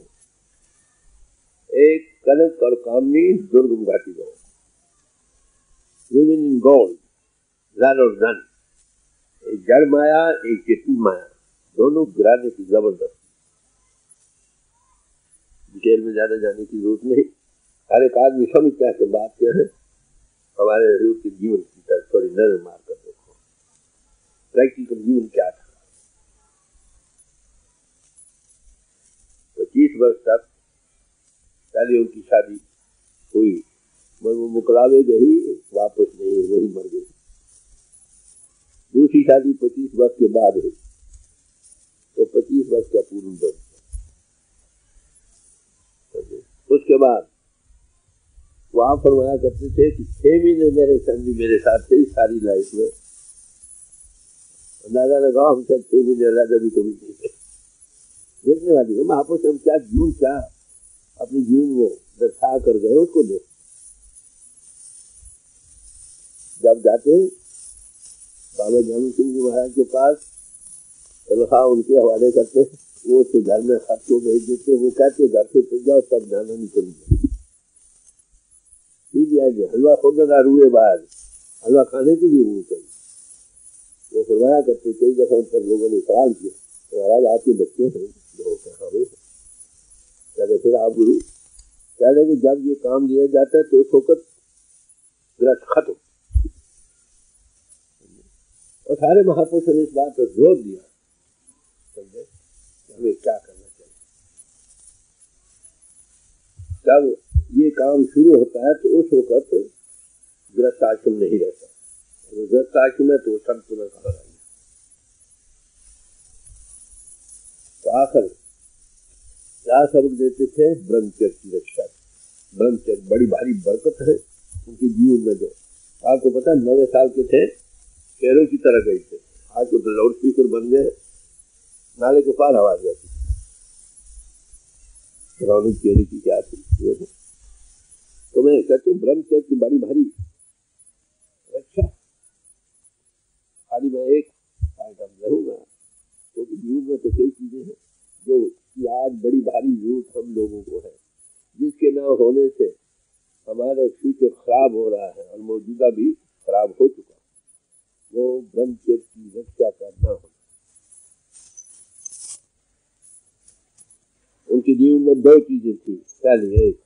एक कनक और कामनी दुर्गम घाटी दो, विमेन इन गोल्ड, रन और रन। एक जड़ माया, एक चेतन माया, दोनों गिराने की जबरदस्त। डिटेल में ज्यादा जाने की जरूरत नहीं, हर एक आदमी समझता है कि बात क्या है। हमारे रूप के जीवन की तरफ थोड़ी नजर मार कर देखो, प्रैक्टिकल जीवन क्या था। 25 वर्ष तक पहले उनकी शादी हुई, मगर वो मुकलावे गई, वापस नहीं, वही मर गई। दूसरी शादी 25 वर्ष के बाद हुई, तो 25 वर्ष का पूर्ण दौर। उसके बाद वहां फरमाया करते थे कि 6 महीने मेरे संगी मेरे साथ थे सारी लाइफ में। अंदाजा लगाओ हम शायद 6 महीने अलग भी कभी नहीं थे। देखने वाली है महापुरुष हम क्या जीवन क्या अपने जीवन वो दर्शा कर गए उसको देख। जब जाते बाबा जान सिंह जी महाराज के पास तनख्वाह उनके हवाले करते, वो तो घर में खर्च को भेज देते। वो कहते घर से फिर जाओ तब जाना नहीं करेंगे। हलवा खोदना रुए बाहर हलवा खाने के लिए नहीं चाहिए। वो फरमाया करते कई दफा उन पर लोगों ने सवाल किया तो महाराज आपके बच्चे हैं दो कहते फिर आप गुरु कहते कि जब ये काम दिया जाता है तो उस वक्त ग्रस्त खत्म। और सारे महापुरुषों ने इस बात पर जोर दिया समझे हमें क्या करना चाहिए। जब ये काम शुरू होता है तो उस वक्त गृहस्थ आश्रम नहीं रहता। गृहस्थ आश्रम है तो संपूर्ण कहा जाए। तो आखिर क्या सबक देते थे? ब्रह्मचर्य की रक्षा। ब्रह्मचर्य बड़ी भारी बरकत है उनके जीवन में। जो आपको पता 9 साल के थे शेरों की तरह गए थे। आज तो लाउड स्पीकर बन गए, नाले के पार आवाज जाती रौनक चेहरे की क्या थी। तो मैं कहता हूँ ब्रह्मचर्य की बड़ी भारी रक्षा। खाली मैं एक आइटम रहूंगा तो जीवन में तो कई चीजें हैं जो आज बड़ी भारी जरूरत हम लोगों को है, जिसके ना होने से हमारा फ्यूचर खराब हो रहा है और मौजूदा भी खराब हो चुका। वो ब्रह्मचर्य की रक्षा करना होना। उनके जीवन में 2 चीजें थी। पहली एक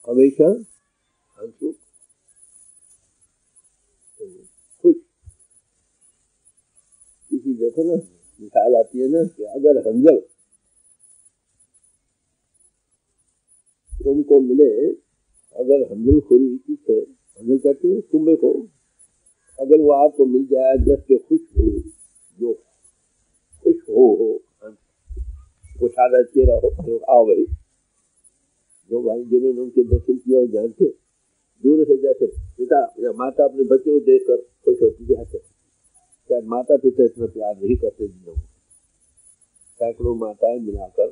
हमेशा हंसो खुश। किसी देखो ना मिसाल आती है ना कि अगर हंजल तुमको मिले, अगर हंजल खोरी किससे हंजल कहते हैं तुम्हें को, अगर वो आपको मिल जाए जैसे खुश हो, जो खुश हो कुछ आधा चेहरा हो आओ भाई। जो भाई जिन्होंने उनके दर्शन किया और जानते दूर से जैसे पिता या माता अपने बच्चे को देखकर खुश होती जाते। शायद माता पिता इतना प्यार नहीं करते जिन लोगों। सैकड़ों माताएं मिलाकर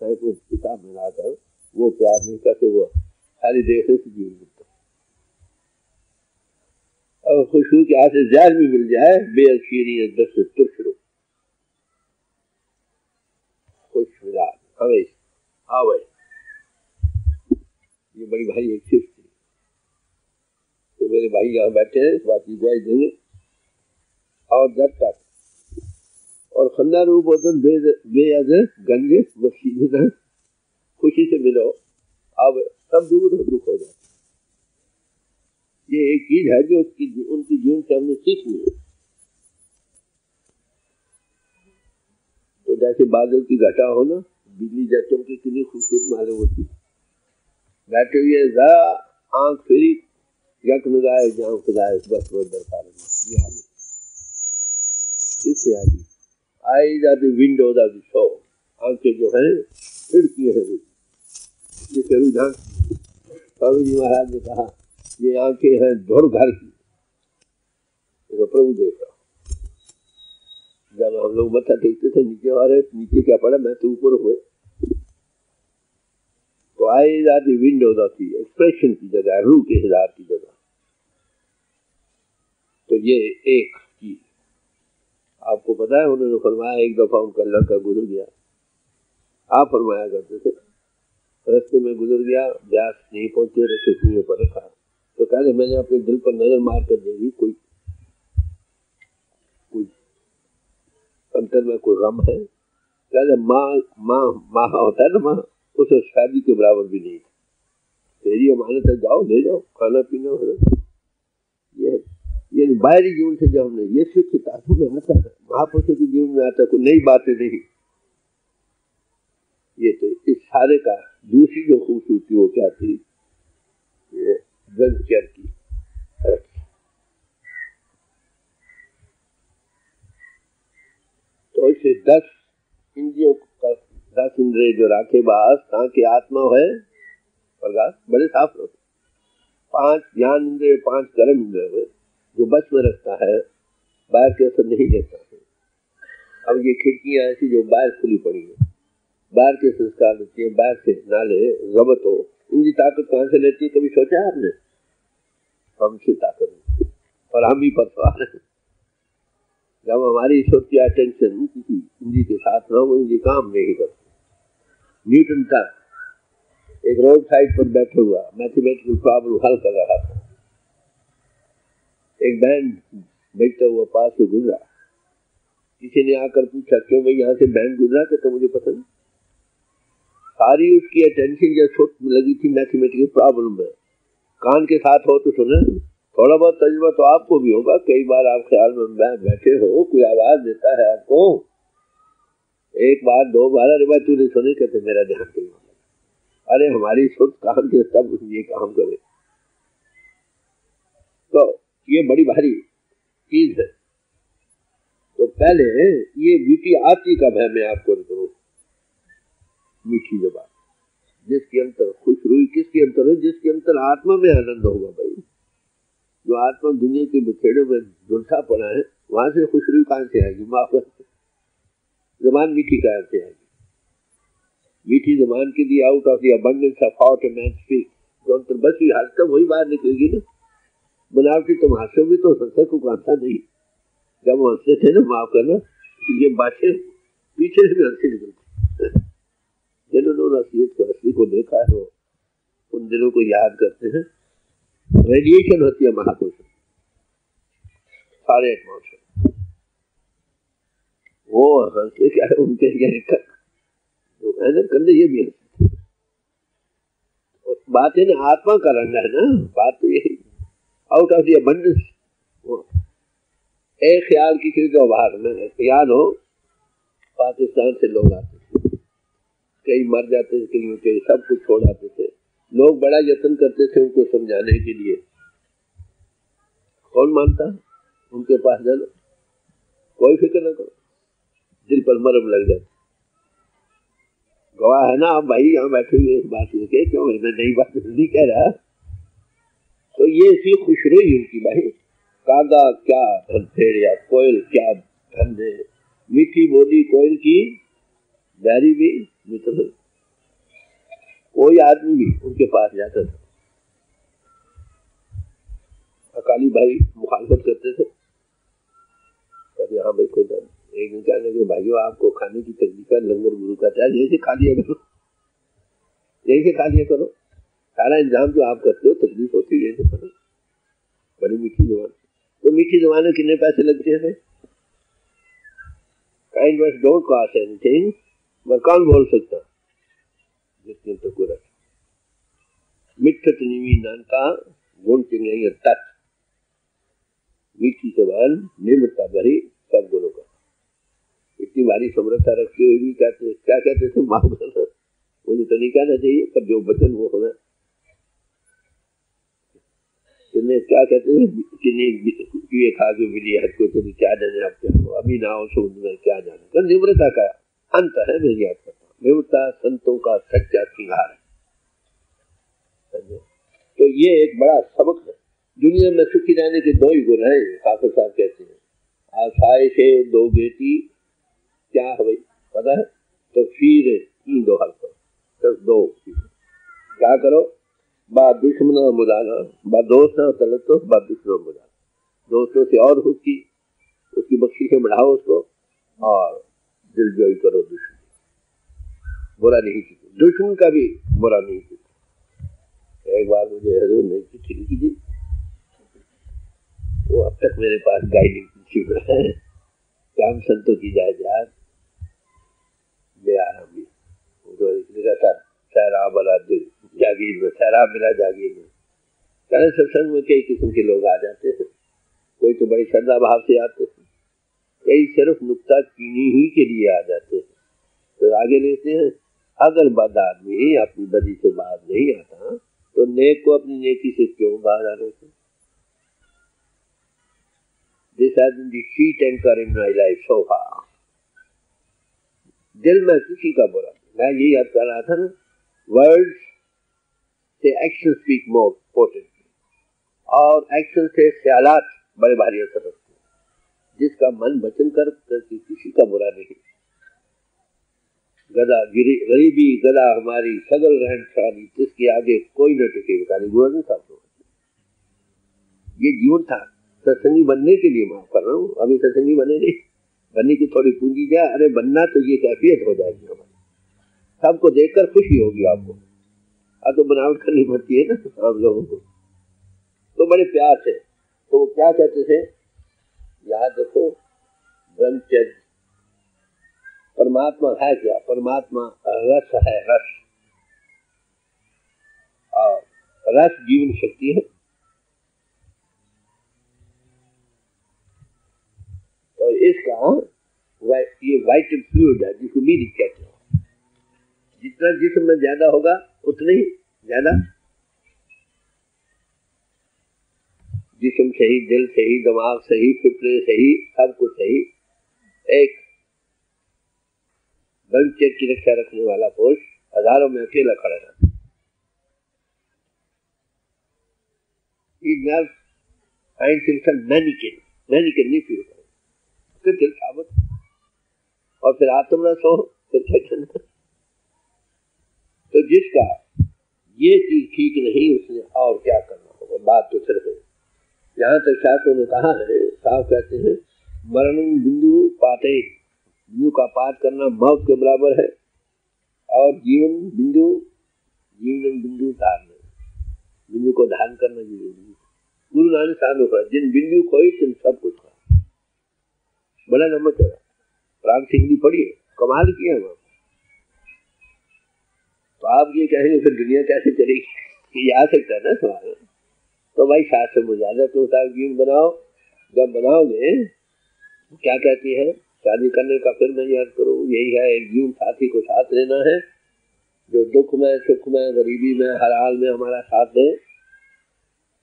सैकड़ों पिता मिलाकर वो प्यार नहीं करते। वो सारी देखने से जीवन मिलता। और खुशबू के हाथ से जहर भी मिल जाए बेअशीरी दस से तुरशरो खुश मिला हमेशा। हाँ भाई ये बड़ी भाई एक शिफ्ट थी। तो मेरे भाई यहाँ बैठे हैं इस बात की गुआही देंगे। और जब तक और खंदा रूप वतन बेअद गंगे वसीले खुशी से मिलो अब सब दूर दुख हो जाता। ये एक चीज है जो उनकी जीवन से हमने सीखी है। तो जैसे बादल की घटा हो ना, बिजली जैसे की कितनी खूबसूरत मालूम होती। बैठे हुए जा आंख फिरी यक लगाए जहाँ खुदाए बस वो दरकार इससे आई जाती विंडोज ऑफ द शो। आंखें जो है खिड़की है जिसे रुझान। स्वामी जी महाराज ने कहा ये आंखें हैं धुर घर की, तो प्रभु देख रहा। जब हम लोग मत्था देखते थे नीचे आ रहे नीचे क्या पड़ा मैं तो ऊपर हुए। तो आई जाती विंडोज होती एक्सप्रेशन की जगह रूह के हिसाब की जगह। तो ये एक चीज आपको पता है। उन्होंने फरमाया एक दफा उनका लड़का गुजर गया। आप फरमाया करते थे रास्ते में गुजर गया, ब्यास नहीं पहुंचे, रस्ते कुएं पर रखा। तो कहते मैंने अपने दिल पर नजर मार कर देखी कोई अंतर में कोई गम है। कहते माँ होता है ना, माँ उस शादी के बराबर भी नहीं। तेरी अमानत है जाओ ले जाओ खाना पीना हो। ये बाहरी जीवन से जो हमने ये सिर्फ किताबों में आता है, महापुरुषों के जीवन में आता है, कोई नई बातें नहीं। ये तो इस सारे का दूसरी जो खूबसूरती वो क्या थी, ये ब्रह्मचर्य की रक्षा। तो इसे 10 इंद्रियों का 10 इंद्रिय जो राखे बास ताकि आत्मा है प्रकाश बड़े साफ होते। 5 ज्ञान इंद्रिय 5 कर्म इंद्रिय जो बस में रखता है, बाहर के असर नहीं लेता है। अब ये खिड़कियां ऐसी जो बाहर खुली पड़ी है, बाहर के संस्कार देती है, बाहर से नाले जबत हो, इनकी ताकत कहाँ से लेती है? कभी सोचा आपने? हमसे ताकत और हम ही पर सवार हैं। जब हमारी सोच या टेंशन किसी इंद्री के साथ ना वो इंद्री काम नहीं करती। न्यूटन था एक रोड साइड पर बैठा हुआ मैथमेटिकल प्रॉब्लम हल कर रहा था। एक बैंड बजता हुआ पास से गुजरा। किसी ने आकर पूछा क्यों भाई यहाँ से बैंड गुजरा? तो मुझे पसंद। सारी उसकी अटेंशन या सोच में लगी थी मैथमेटिकल प्रॉब्लम में। कान के साथ हो तो सुने, थोड़ा बहुत तजुर्बा तो आपको भी होगा। कई बार आप ख्याल में बैठे हो, कोई आवाज देता है आपको, एक बार 2 बार, अरे भाई तूने सुने? कहते मेरा ध्यान कहीं। अरे हमारी सोच कान के तब ये काम करे। तो ये बड़ी भारी चीज है। तो पहले ये मीठी आती का भय मैं आपको करूं। मीठी जबान जिसके अंतर खुश रुई किसके अंतर है? जिसके अंतर आत्मा में आनंद होगा। भाई जो आत्मा दुनिया के बिखेड़े में झुलसा पड़ा है, वहां से खुश रुई कहां से आएगी? माफ जबान मीठी कहां से आएगी? मीठी जबान के लिए out of the abundance of thought a man speak. जो अंतर बस ही हालत वही बाहर निकलेगी ना। बनावटी तुम हास्यों में तो हंसा को कांसा नहीं। जब वो हंसते थे ना, माफ करना, ये बातें पीछे से भी हंसी निकलती। जिन्होंने असलियत को असली को देखा है वो उन दिनों को याद करते हैं। रेडिएशन होती है महापुरुष सारे एटमॉस्फेयर। वो हंसते क्या है उनके कंधे ये भी हंसते। बात है ना, आत्मा का रंग है ना। बात तो यही आउट ऑफ द अबंडेंस। एक ख्याल किसी को बाहर में ख्याल हो, पाकिस्तान से लोग आते थे, कई मर जाते थे, कई सब कुछ छोड़ आते थे। लोग बड़ा यत्न करते थे उनको समझाने के लिए। कौन मानता? उनके पास जाना, कोई फिक्र न करो, दिल पर मरम लग जाती। गवाह है ना आप भाई, यहाँ बैठे हुए इस बात लेके, क्यों मैं नई बात नहीं कह रहा। तो ये सी खुशरुई उनकी भाई। कागा क्या धनफेड़िया, कोयल क्या धंधे, मीठी बोली कोयल की, बैरी भी मित्र। कोई आदमी भी उनके पास जाता था। अकाली भाई मुखालफत करते थे, कहते हाँ भाई कोई डर। एक दिन कहने के भाइयों आपको खाने की तकलीफ है, लंगर गुरु का चाहे यही से खा लिया करो, यही से खा लिया करो। सारा इंतजाम जो आप करते हो तकलीफ होती है, यही से करो। बड़ी मीठी जबान। तो मीठी जबान में कितने पैसे लगते हैं? Kind words don't cost anything, मगर कौन बोल सकता? जिसने तो कुरा मिठत निवी नानका गुण चिंगाई तत्। मीठी जबान निम्रता भरी सब गुणों का। इतनी भारी समृद्धता रखते हुए भी कहते क्या कहते थे? माफ करना, मुझे तो नहीं कहना चाहिए, पर जो वचन वो होना। क्या कहते हैं? किन्हीं खा के मिली हद को चली, क्या जाने आप क्या हो, अभी ना हो समुद्र में क्या जाने। तो निम्रता का अंत है। मैं याद करता हूँ, निम्रता संतों का सच्चा श्रृंगार है। तो ये एक बड़ा सबक है। दुनिया में सुखी रहने के 2 ही गुण हैं, काफिर साहब कहते हैं। आशाए से 2 बेटी क्या है भाई पता है? तो फिर इन 2 हल पर सिर्फ 2 क्या करो? बा दुश्मन मुदाना, बा दोस्त तलत, बा दुश्मन मुदाना। दोस्तों से और उसकी बख्शीशें बढ़ाओ उसको, और दिल जोई करो दुश्मन। बुरा नहीं कीजिए, दुश्मन का भी बुरा नहीं कीजिए। एक बार मुझे हजूर ने चिट्ठी लिखी थी, वो अब तक मेरे पास गाइडिंग प्रिंसिपल है कि हम संतों की जायदाद बेआरामी। उनको लिखा था सहरा बला दिल जागीर में, सहरा मिला जागीर में। कहने सत्संग में कई किस्म के लोग आ जाते थे। कोई तो बड़ी श्रद्धा भाव से आते थे, कई सिर्फ नुक्ता चीनी ही के लिए आ जाते हैं। तो आगे लेते हैं, अगर बद आदमी अपनी बदी से बाहर नहीं आता तो नेक को अपनी नेकी से क्यों बाहर आने से? This has been the sheet anchor in my life so far. दिल में किसी का बुरा नहीं। मैं यही याद कर रहा था ना, वर्ड्स से एक्शन स्पीक मोर पोटेंटली, और एक्शन से ख्यालात बड़े भारी असर रखते हैं। जिसका मन वचन कर करके किसी का बुरा नहीं। गदा गरीबी गदा हमारी सगल रहन सारी, जिसके आगे कोई न टिके बेकारी बुरा नहीं था। ये जीवन था। सत्संगी बनने के लिए माफ कर रहा हूँ, अभी सत्संगी बने नहीं, बनने की थोड़ी पूंजी जाए, अरे बनना तो ये कैफियत हो जाएगी हमारी, सबको देखकर खुशी होगी आपको। अब तो बनावट करनी पड़ती है ना हम लोगों को, तो बड़े प्यार से। तो वो क्या कहते थे, याद रखो, ब्रह्मचर्य परमात्मा है क्या? परमात्मा रस है, रस, और रस जीवन शक्ति है। तो इसका ये वाइटल फ्लूइड है, जिसको भी कहते हैं। जितना जिस्म में ज्यादा होगा उतने ही ज्यादा जिस्म सही, दिल सही, दिमाग सही, फिक्रे सही, सब कुछ सही। एक ब्रह्मचर्य की रक्षा रखने वाला पुरुष हजारों में अकेला खड़ा रहता है। मैनिकेन नहीं फील कर, फिर दिल साबित, और फिर आत्मरस हो, फिर चैतन्य। तो जिसका ये चीज ठीक नहीं, उसने और क्या करना होगा? बात तो सिर्फ है। यहाँ तक शास्त्रों में कहा है, साफ कहते हैं, मरण बिंदु पाते, बिंदु का पाठ करना मौत के बराबर है, और जीवन बिंदु धारण, बिंदु को धारण करना जीवन। गुरु नानक साहब ने कहा, जिन बिंदु खोई तुम सब कुछ खा। बड़ा नमक है, प्राण सिंह पढ़िए, कमाल किया वहां। तो आप ये कहेंगे फिर दुनिया कैसे चलेगी? ये आ सकता है ना सवाल। तो भाई शास्त्र में ज्यादा तो होता है, जीवन बनाओ। जब बनाओगे क्या कहती है, शादी करने का फिर मैं याद करूँ, यही है, एक जीवन साथी को साथ लेना है, जो दुख में, सुख में, गरीबी में, हर हाल में हमारा साथ दे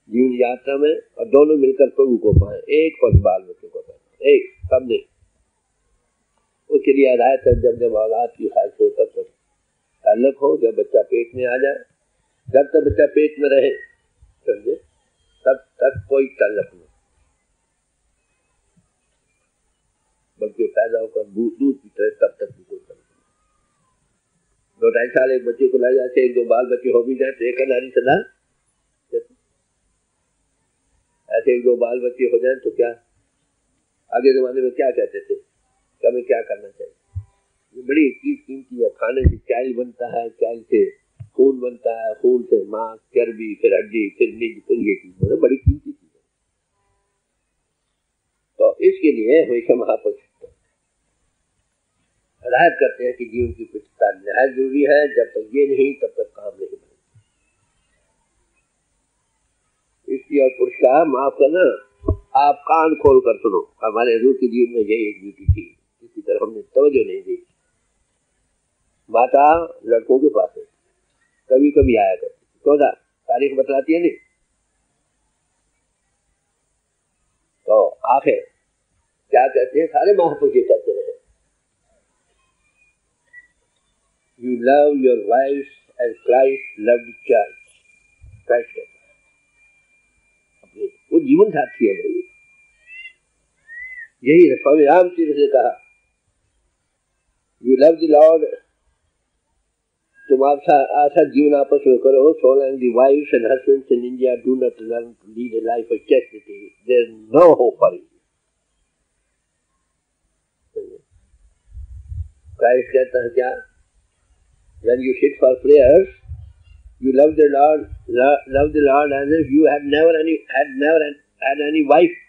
जीवन यात्रा में, और दोनों मिलकर प्रभु को पाए, एक पद बाल बच्चों को पाए, एक सबने। उसके लिए हिदायत है, जब जब औलाद की ख्वाहिश हो तब तक ताल्लुक हो, जब बच्चा पेट में आ जाए, जब तक बच्चा पेट में रहे, समझे, तब तक कोई ताल्लुक नहीं, बल्कि पैदा होकर दूध की तरह तब तक भी कोई ताल्लुक नहीं। 2-2.5 साल एक बच्चे को ला जाते, 1-2 बाल बच्चे हो भी जाए तो एक अनारी सदा, ऐसे 1-2 बाल बच्चे हो जाए तो क्या, आगे जमाने में क्या कहते थे, हमें क्या करना चाहिए? ये बड़ी चीज कीमती है। खाने से चाइल बनता है, चाइल से खून बनता है, खून से मांस, चर्बी, फिर हड्डी, फिर निज, फिर ये चीज बड़ी कीमती चीज है। तो इसके लिए हमेशा महापुरुष हिदायत करते हैं कि जीवन की पिछता निहायत जरूरी है। जब तक ये नहीं, तब तक काम नहीं बनेगा। इसलिए और पुरुष का माफ करना, आप कान खोल कर सुनो। हमारे हजूर के जीवन में यही एक ड्यूटी थी, इसी तरह हमने तवज्जो नहीं दी। माता लड़कों के पास है, कभी कभी आया करती, 14 तारीख बतलाती है नहीं, तो आखिर क्या कहते हैं, सारे महापुरुष कहते रहे, You love your wives as Christ loved the church. Christ कहता है, वो जीवन साथी है भाई। यही है स्वामी रामचंद्र ने कहा, You love the Lord, तुम आशा जीवन आपस में करो। So long the wives and husbands in India do not learn to lead a life of chastity, there is no hope for you. Christ कहता है क्या, when you sit for prayers, you love the Lord as if you had never had any wife.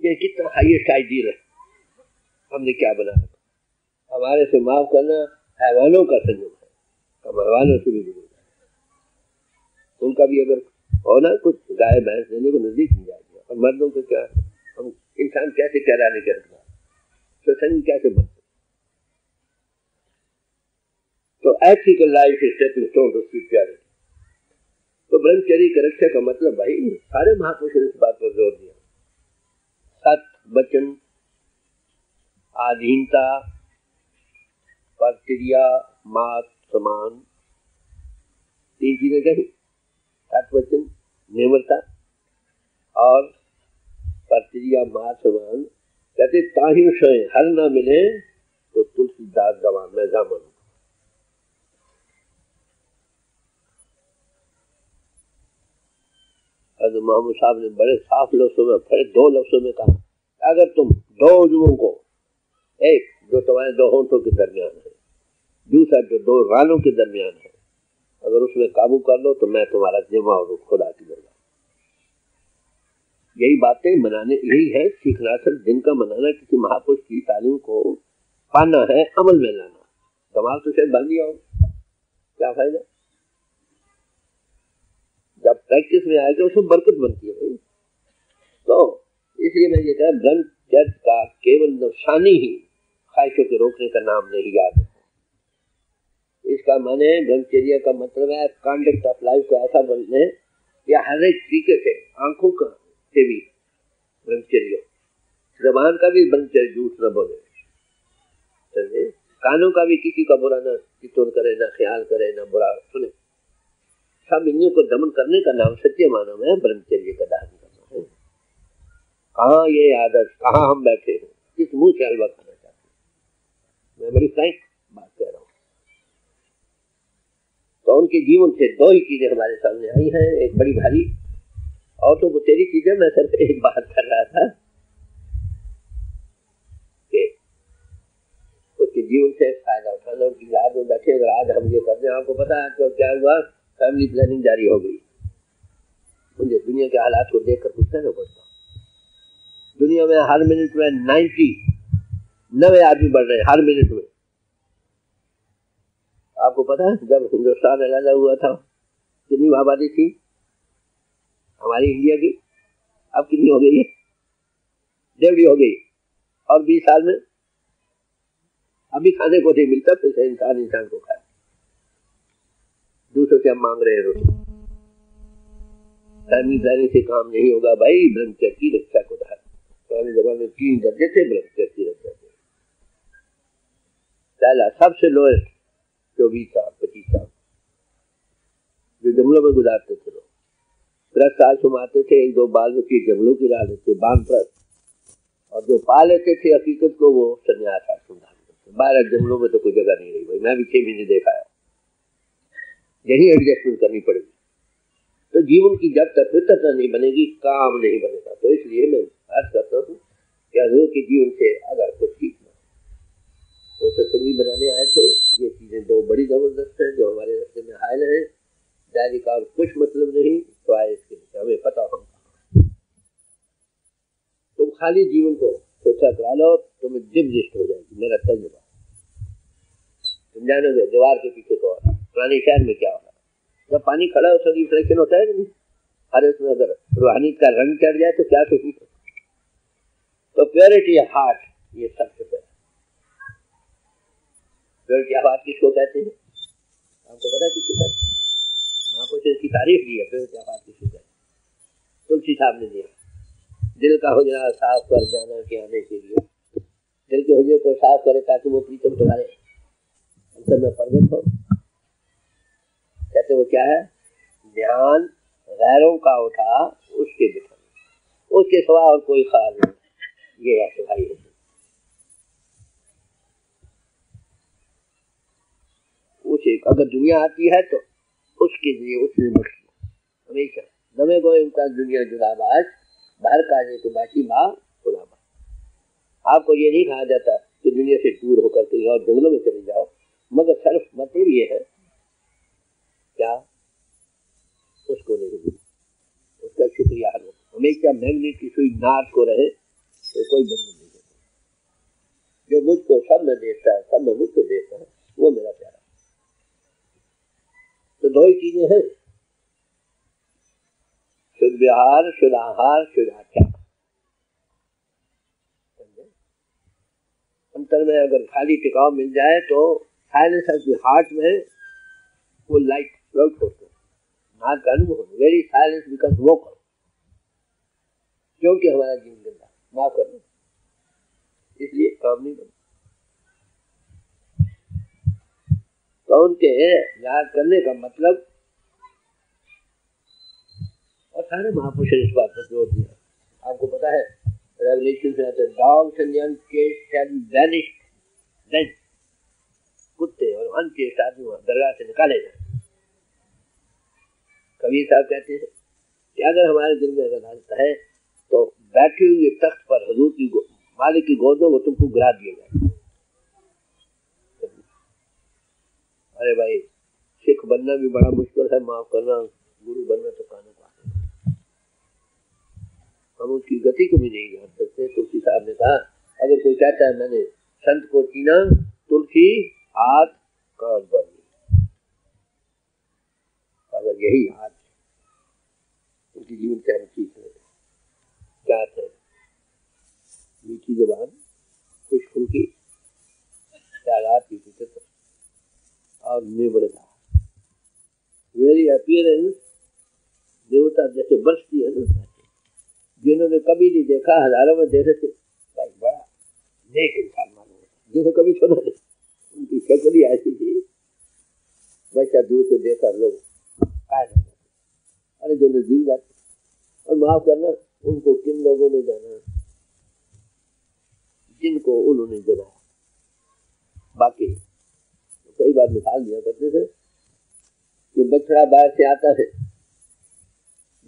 ये कितना हाईएस्ट आइडियल है, हमने क्या बना रखा। हमारे से माफ करना हैवानों का संयम है, हम हैवानों से भी दूर है। उनका भी अगर हो ना कुछ गाय भैंस देने को नजदीक नहीं जाएगा। और मर्दों को क्या, हम इंसान कैसे कहलाने के रखना, सत्संग कैसे बनते। तो ethical life is stepping stone to spirituality. तो ब्रह्मचर्य की रक्षा का मतलब भाई सारे महापुरुषों ने इस बात पर जोर दिया, सत्य, वचन, आधीनता, प्रतिक्रिया, मात समान, तीन चीजें कही, तत्वचन, निर्मलता और प्रतिक्रिया मात समान। कहते ताही सोए हल न मिले तो तुलसीदास गवान में जामन। मोहम्मद साहब ने बड़े साफ लफ्जों में, फिर दो लफ्जों में कहा, अगर तुम दो उजवों को, एक जो तुम्हारे दो होंठों के दरमियान है, दूसरा जो दो रानों के दरमियान है, अगर उसमें काबू कर लो तो मैं तुम्हारा जिम्मा और खुदा की दरगाह। यही बातें मनाने, यही है सीखना। सर दिन का मनाना, किसी महापुरुष की तालीम को पाना है, अमल में लाना। दिमाग तो शायद बन लिया हो, क्या फायदा? जब प्रैक्टिस में आएगा उसमें बरकत बनती है भाई। तो इसलिए मैं ये कहा, ब्रह्मचर्य का केवल नफसानी ही ख्वाहिशों के रोकने का नाम नहीं याद है। इसका माने ब्रह्मचर्य का मतलब है कंडक्ट ऑफ लाइफ को ऐसा बनने, या हर एक तरीके से, आंखों का से भी ब्रह्मचर्य, जबान का भी ब्रह्मचर्य, झूठ न बोले, समझे? कानों का भी किसी का बुरा न चित्तौन करे, न ख्याल करे, न बुरा सुने। सब इंद्रियों को दमन करने का नाम सत्य मानव है, ब्रह्मचर्य का धारण करना है। कहाँ ये आदत, कहाँ हम बैठे हैं, किस मुंह से हलवा खाना चाहते हैं? मैं बड़ी फ्रैंक बात कह रहा हूँ। तो उनके जीवन से दो ही चीजें हमारे सामने आई हैं, एक बड़ी भारी, और तो वो तेरी चीजें। मैं सिर्फ एक बात कर रहा था कि उसके जीवन से फायदा उठाना, उनकी याद में बैठे। अगर आज हम ये कर दें, आपको पता है तो क्या हुआ, फैमिली प्लानिंग जारी हो गई। मुझे दुनिया के हालात को देखकर कुछ कहना पड़ता। दुनिया में हर मिनट में 90 आदमी बढ़ रहे हैं, हर मिनट में। आपको पता है जब हिंदुस्तान अलग हुआ था कितनी आबादी थी हमारी इंडिया की? अब कितनी हो गई है? 1.5 हो गई। और 20 साल में अभी खाने को नहीं मिलता, पैसे इंसान को खाए। दूसरों से हम मांग रहे हैं रोटी। फैमिली प्लानिंग से काम नहीं होगा भाई। ब्रह्मचर्य की रक्षा को धार। पुराने जमाने में 3 दर्जे थे ब्रह्मचर्य की रक्षा के। पहला सबसे लोएस्ट 24 साल 25 साल जो जंगलों में गुजारते थे लोग। 10 साल सुमाते थे, 1-2 बाल बच्चे जंगलों की राह लेते, बानप्रस्थ। और जो पा लेते थे हकीकत को, वो संन्यास आश्रम धारण करते। 12 जंगलों में तो कोई जगह नहीं रही भाई। मैं भी 6 महीने देखा है। यही एडजस्टमेंट करनी पड़ेगी। तो जीवन की जब तक फितरत नहीं बनेगी, काम नहीं बनेगा। तो इसलिए मैं अर्ज करता हूँ कि हजूर के जीवन से अगर कुछ सीखना, वो सत्संगी बनाने आए थे। ये चीजें 2 बड़ी जबरदस्त हैं जो हमारे रास्ते में हायल है। डायरी का कुछ मतलब नहीं, तो आए इसके लिए हमें पता हो। तुम खाली जीवन को सोचा करा लो, तुम्हें डिप्रेस्ड हो जाएगी। मेरा तजुर्बा तुम जानोगे। दीवार के पीछे को पुराने शहर में क्या हो रहा है, जब पानी खड़ा हो तो रिफ्लेक्शन होता है कि नहीं? अरे उसमें अगर रूहानी का रंग चढ़ जाए तो क्या खुशी। तो प्योरिटी हार्ट, ये सबसे पहले। प्योरिटी हार्ट किसको कहते हैं? आपको पता है किसको कहते हैं? महापुरुष इसकी तारीफ दी है। प्योरिटी हार्ट किसको कहते हैं? तुलसी साहब ने दिया। दिल का हुजरा साफ कर जाना के आने के लिए। दिल के हुजरे को साफ करे ताकि वो प्रीतम तुम्हारे अंतर में प्रकट हो। कहते वो क्या है? ध्यान गैरों का उठा उसके बिठा, उसके सिवा और कोई ख्याल नहीं। ये ऐसे भाई है। उसे अगर दुनिया आती है तो उसके लिए उसने बख्श हमेशा नमे गोए उनका दुनिया जुदाबाज बाहर काजे तो बाकी माँ खुलाबा। आपको ये नहीं कहा जाता कि दुनिया से दूर होकर कहीं और जंगलों में चले जाओ, मगर सिर्फ मतलब ये है क्या उसको नहीं, उसका शुक्रिया करो। हमेशा मैग्नेट की सुई नार्थ को रहे तो कोई बंधन नहीं होता। जो मुझको सब में देता है, सब में मुझको देता है, वो मेरा प्यारा। तो 2 ही चीजें हैं, शुद्ध व्यवहार, शुद्ध आहार, शुद्ध आचार। अंतर में अगर खाली टिकाव मिल जाए तो साइलेंस ऑफ द हार्ट में वो लाइट फ्लोट होता है। नाद का अनुभव वेरी साइलेंस बिकॉज वोकल, क्योंकि हमारा जीवन गंदा, माफ करना। इसलिए काम नहीं बनता। तो उनके याद करने का मतलब, और सारे महापुरुषों ने इस बात पर जोर दिया। आपको पता है रेवलेशन से आता है, dogs and young case can vanish then, कुत्ते और अनचेस्ट आदमी दरगाह से निकाले जाए। कबीर साहब कहते हैं कि अगर हमारे दिल में अगर है तो बैठे हुए तख्त पर हुजूर की मालिक की गोद में वो तुमको गिरा दिया जाए। अरे भाई, सिख बनना भी बड़ा मुश्किल है, माफ करना, गुरु बनना तो कानों का, हम उसकी गति को भी नहीं जान सकते। तुलसी साहब ने कहा, अगर कोई कहता है मैंने संत को चीना, तुलसी हाथ कान पर, अगर यही हाथ उनकी जीवन से हम सीख रहे, क्या है मीठी जबान, खुश फुल्की, त्यागात की फिक्र और निबड़ता, वेरी अपीयरेंस देवता जैसे बरसती है ना, जिन्होंने कभी नहीं देखा, हजारों में देखे थे, भाई बड़ा नेक इंसान मालूम होता, जिन्हें कभी सुना नहीं, उनकी शक्ल ही ऐसी थी, वैसा दूर से देखा लोग काय करते, अरे जो नजदीक जाते। और माफ करना, उनको किन लोगों ने जाना, जिनको उन्होंने जलाया। बाकी कई बार मिसाल दिया करते थे कि बछड़ा बाहर से आता है,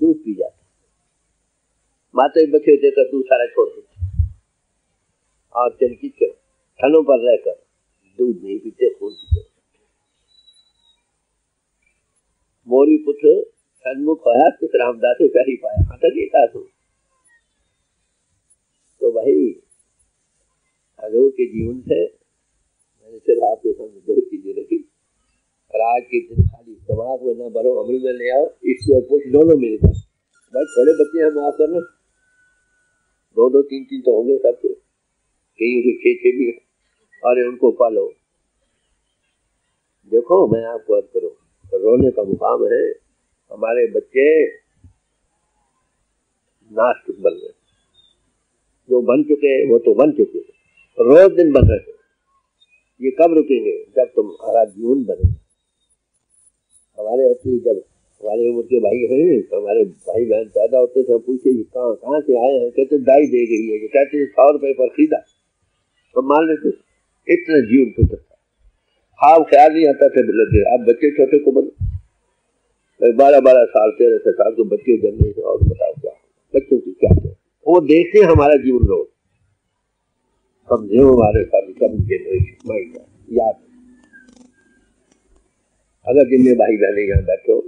दूध पी जाता, माते बच्चे देकर दूध सारा छोड़ देते, और चलकी ठनों पर रहकर दूध नहीं पीते, खून पीते। मोरी पुत्र सन्मुख होया, रामदास से पैरी पाया, आता देता तो भाई हजूर के जीवन से मैंने सिर्फ आपके सामने दो चीजें रखी। और आज के दिन खाली दिमाग में ना भरो, अमल में ले आओ, इसकी और पुछ दोनों मिल गए। भाई थोड़े बच्चे हम माफ करना, 2-2, 3-3 तो होंगे सबके, कहीं के 6-6 भी, अरे उनको पालो। देखो मैं आपको अर्ज करूं, तो रोने का मुकाम है, हमारे बच्चे नास्तिक बन गए, जो बन चुके वो तो बन चुके, रोज दिन बन रहे। ये कब रुकेंगे? जब तुम्हारा जीवन बनेगा। हमारे जब हमारे उम्र के भाई हैं, हमारे भाई बहन पैदा होते थे, पूछे कहाँ से आए हैं, कहते दाई दे गई है, कहते 100 रुपए पर खरीदा, तो मान लेते इतना जीवन फिक्र था। हाँ ख्याल नहीं आता था बोले, अब बच्चे छोटे को बनो, 12-12 साल 13 साल के बच्चे जन्मे से, और बताओ क्या बच्चों की क्या है, वो देखते हमारा जीवन रोज समझे, हमारे साथ कम जनरेशन माइंड याद। अगर जिनमें भाई बहने यहाँ बैठे हो,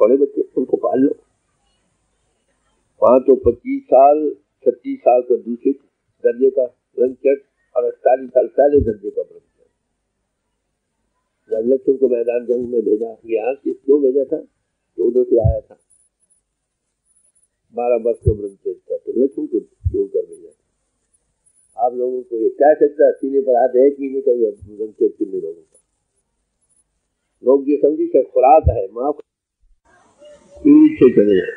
थोड़े बच्चे उनको पाल लो, वहां तो 25 साल 36 साल का दूसरे दर्जे का ब्रह्मचर्य और 48 साल पहले दर्जे का ब्रह्मचर्य। जब लक्ष्मण को मैदान जंग में भेजा गया, क्यों भेजा था? 14 से आया था, 12 वर्ष का ब्रह्मचर्य था, तो लक्ष्मण को दूर कर भेजा। आप लोगों को ये कह सकता है सीने पर हाथ 1 महीने का ब्रह्मचर्य कितने लोगों का? लोग ये समझी कि खुराक है, माफ पीछे चले जाए।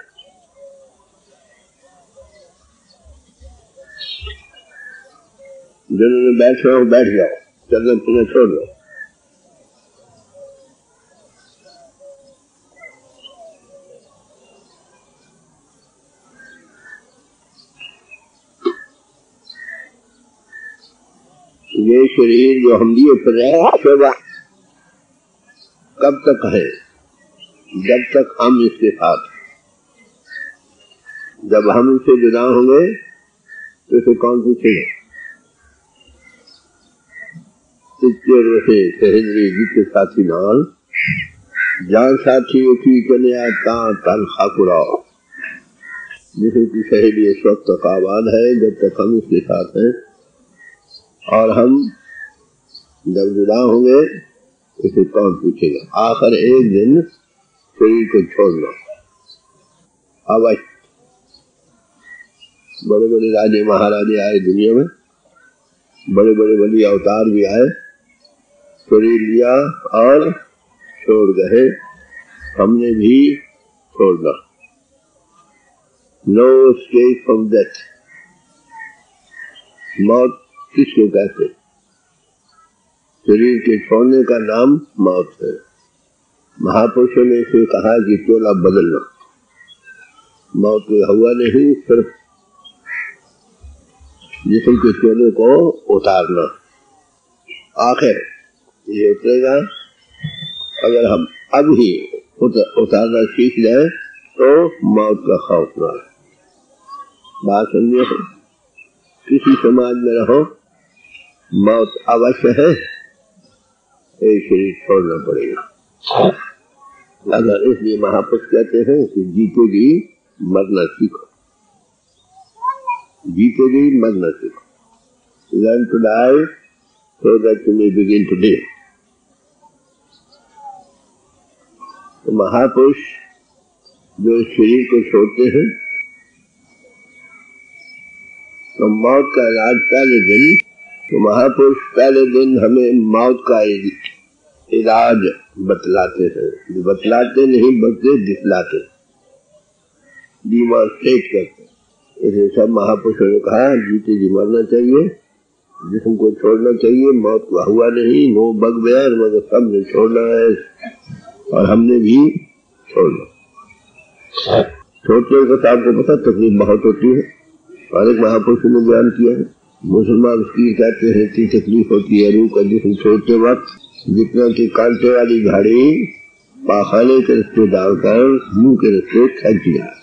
जिन्होंने बैठना हो बैठ जाओ, चलना फिरना छोड़ दो। ये शरीर जो हम लिए फिर रहे हैं, सेवा कब तक है? जब तक हम इसके साथ। जब हम इससे जुदा होंगे तो इसे कौन पूछेगा? सहेंद्री जी के साथी नाल जान साथी उठी चले आता तन खाकुराओ, जिसे की सहेली इस वक्त तक आबाद है, जब तक हम इसके साथ हैं। और हम जब जुदा होंगे इसे कौन पूछेगा? आखिर एक दिन शरीर को छोड़ना। अब बड़े बड़े राजे महाराजे आए दुनिया में, बड़े बड़े वली अवतार भी आए, शरीर लिया और छोड़ गए, हमने भी छोड़ना। नो एस्केप फ्रॉम डेथ, मौत किसको कहते हैं? शरीर के छोड़ने का नाम मौत है। महापुरुषों ने इसे कहा कि चोला बदलना। मौत हुआ नहीं, सिर्फ जिस्म के चोले को उतारना। आखिर ये उतरेगा अगर हम अब ही उतारना सीख जाए तो मौत का खौफ ना। बात समझे? किसी समाज में रहो, मौत अवश्य है, एक शरीर छोड़ना पड़ेगा। अगर इसलिए महापुरुष कहते हैं कि जीतेगी मरना सीखो, जीतेगी मरना सीखो। Learn to die so that you may begin to live। तो महापुरुष जो शरीर को छोड़ते हैं तो मौत का इलाज पहले दिन, तो महापुरुष पहले दिन हमें मौत का इलाज बतलाते हैं। बतलाते नहीं बल्कि दिखलाते, डिमॉन्स्ट्रेट करते। इसे सब महापुरुषों ने कहा जीते जी मरना चाहिए, जिस्म को छोड़ना चाहिए। मौत का हुआ नहीं, नो बग बेयर, मगर सब ने छोड़ना है और हमने भी छोड़ना। छोड़ने को आपको पता तकलीफ बहुत होती है, और एक महापुरुष ने बयान किया है। मुसलमान उसकी कहते हैं कि तकलीफ होती है रूह का जिस्म छोड़ते वक्त, जितना कि कांटे वाली घाड़ी पाखाने के रस्ते डालकर मुंह के रस्ते खींच जाए।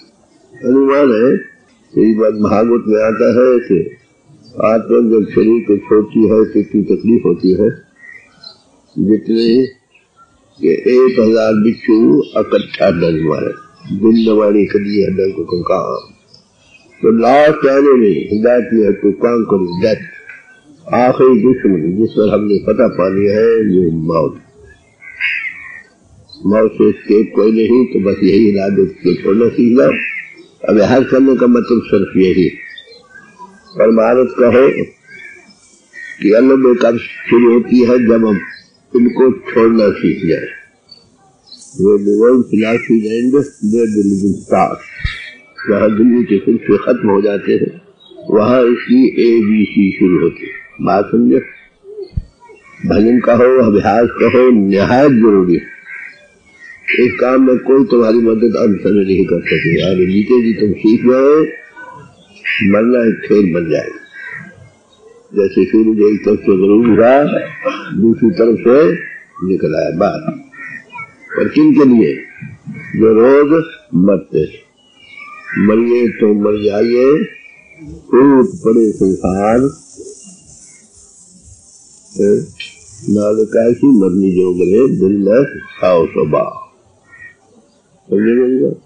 अनुमान है, श्रीमद् भागवत में आता है कि आत्मा जब शरीर को छोड़ती है तो कितनी तकलीफ होती है, जितने कि 1000 बिच्छू इकट्ठा डर मारे, दिन नवाणी करिए हड्डन को कंका। तो लास्ट आने में हिदायत में तो काम करो डेथ, आखिरी दुश्मन जिस पर हमने पता पानी है ये मौत। मौत से escape कोई नहीं, तो बस यही इलाज को छोड़ना सीख लो। अब हर करने का मतलब सिर्फ यही। परमारथ कहो कि अल्लाह कब शुरू होती है, जब हम इनको छोड़ना सीख जाए। Philosophy and there the living start. जहाँ दुनिया के सिलसिले खत्म हो जाते हैं वहाँ इसकी ABC शुरू होती है। बात समझे? भजन कहो, अभ्यास कहो, निहायत जरूरी है। इस काम में कोई तुम्हारी मदद अंत में नहीं कर सके। और जीते जी तुम सीख जाओ, मरना एक खेल बन जाएगा। जैसे सूरज एक तरफ से जरूर हुआ, दूसरी तरफ से निकल आया बाहर। पर किन के लिए? जो रोज मरते, मरिए तो मर जाइए, टूट पड़े संसार, नाल कैसी मरनी जो गले दिल में खाओ स्वभाव। समझे मेरी बात?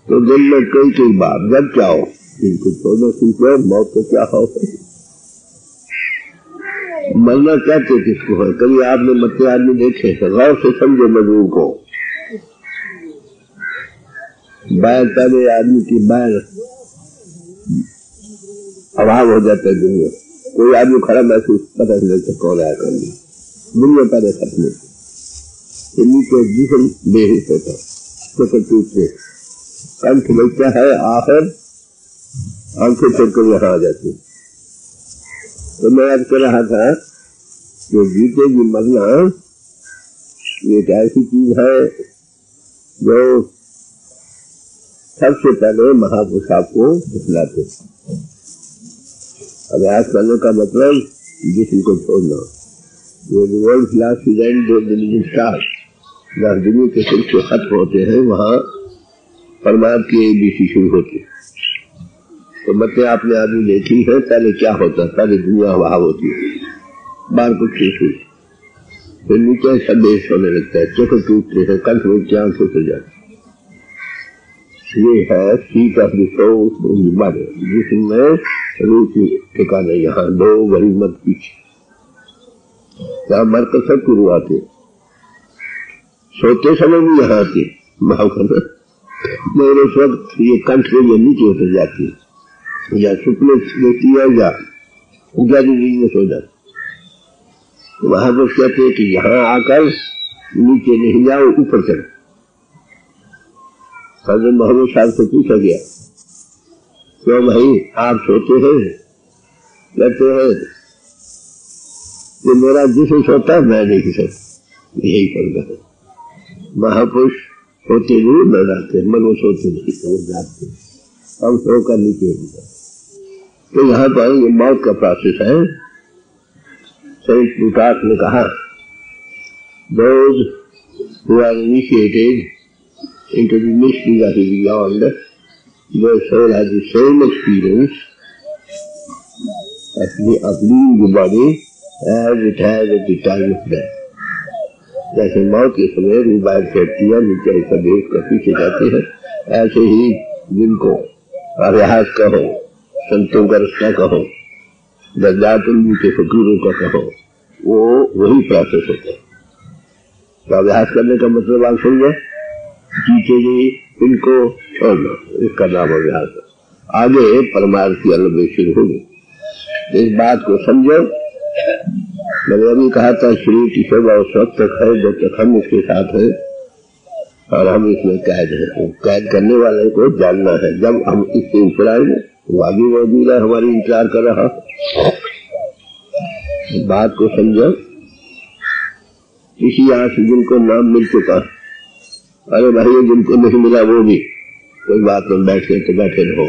तो दिल में कई बार जब चाहो इनको छोड़ना सीख लो। मौत को क्या खाओ, मरना कहते किसको है? कभी आपने मरते आदमी देखे? गौर से समझो मजबूर को। बैर पहले आदमी की बैर अभाव हो जाता है दुनिया। कोई आदमी खड़ा महसूस पता नहीं लगता कौन आया कर लिया, दुनिया पहले खत्म होती। नीचे जिस्म बेहिस होता, तो टूटते कंठ बचता है, आखिर आंखें छोड़कर यहाँ आ जाती। तो मैं आज कह रहा था जो जीते जी मरना एक ऐसी चीज है जो सबसे पहले महापुरुष आपको दिखलाते। अभ्यास करने का मतलब जिस्म को छोड़ना। World philosophy and religion start, जहाँ दुनिया के सिलसिले खत्म होते हैं वहाँ परमात्मा की ABC शुरू होती है। तो मतलब आपने आदमी देखी है, पहले क्या होता है? पहले दुनिया अभाव होती है, बाहर कुछ चीज हुई, फिर नीचे सब बेस होने लगता है, चोखर टूटते हैं, कंठ में क्या होते जाते। ये है seat of the soul body, जिसमें रूह की ठिकाना यहाँ दो भरी मत पीछे। यहाँ मरकर सब शुरू आते, सोते समय भी यहाँ आते भाव करना। मेरे उस वक्त ये कंठ में ये नीचे उतर जाती है, या सुपने लेती है या उजाली नींद में सो जाती। वहां पर कहते हैं कि यहाँ आकर नीचे नहीं जाओ, ऊपर चलो। हज़रत मोहम्मद साहब से पूछा गया, क्यों भाई आप सोते हैं? कहते हैं कि मेरा जिसे सोता है मैं नहीं सकता, यही फर्क है। महापुरुष सोते नहीं न जाते, मन वो सोते नहीं वो जाते, हम सोकर नीचे। तो यहाँ पर ये मौत का प्रोसेस है। सेंट प्लूटार्क ने कहा, those who are initiated into the mysteries of the beyond, their soul has the same experience of leaving the body as it has at the time of death. जैसे मौत के समय रूह बाहर चढ़ती है, नीचे ऐसा देख कर पीछे जाते हैं, ऐसे ही जिनको अभ्यास कहो, संतों का रास्ता कहो, दर्जातुल्य के फकीरों का कहो, वो वही प्रोसेस होता है। तो अभ्यास करने का मतलब आप समझो, जीते जी इनको छोड़ना, इसका नाम अभ्यास है। आगे परमार्थ की अनुभव शुरू होगी। इस बात को समझो। मैंने अभी कहा था शरीर की शोभा उस वक्त तक है जब तक हम इसके साथ हैं और हम इसमें कैद हैं। कैद करने वाले को जानना है। जब हम इससे ऊपर आएंगे वो आगे मौजूद है, हमारी इंतजार कर रहा। बात को समझो। इसी यहाँ से जिनको नाम मिल चुका, अरे भाई जिनको नहीं मिला वो भी कोई बात नहीं, बैठे तो बैठे रहो।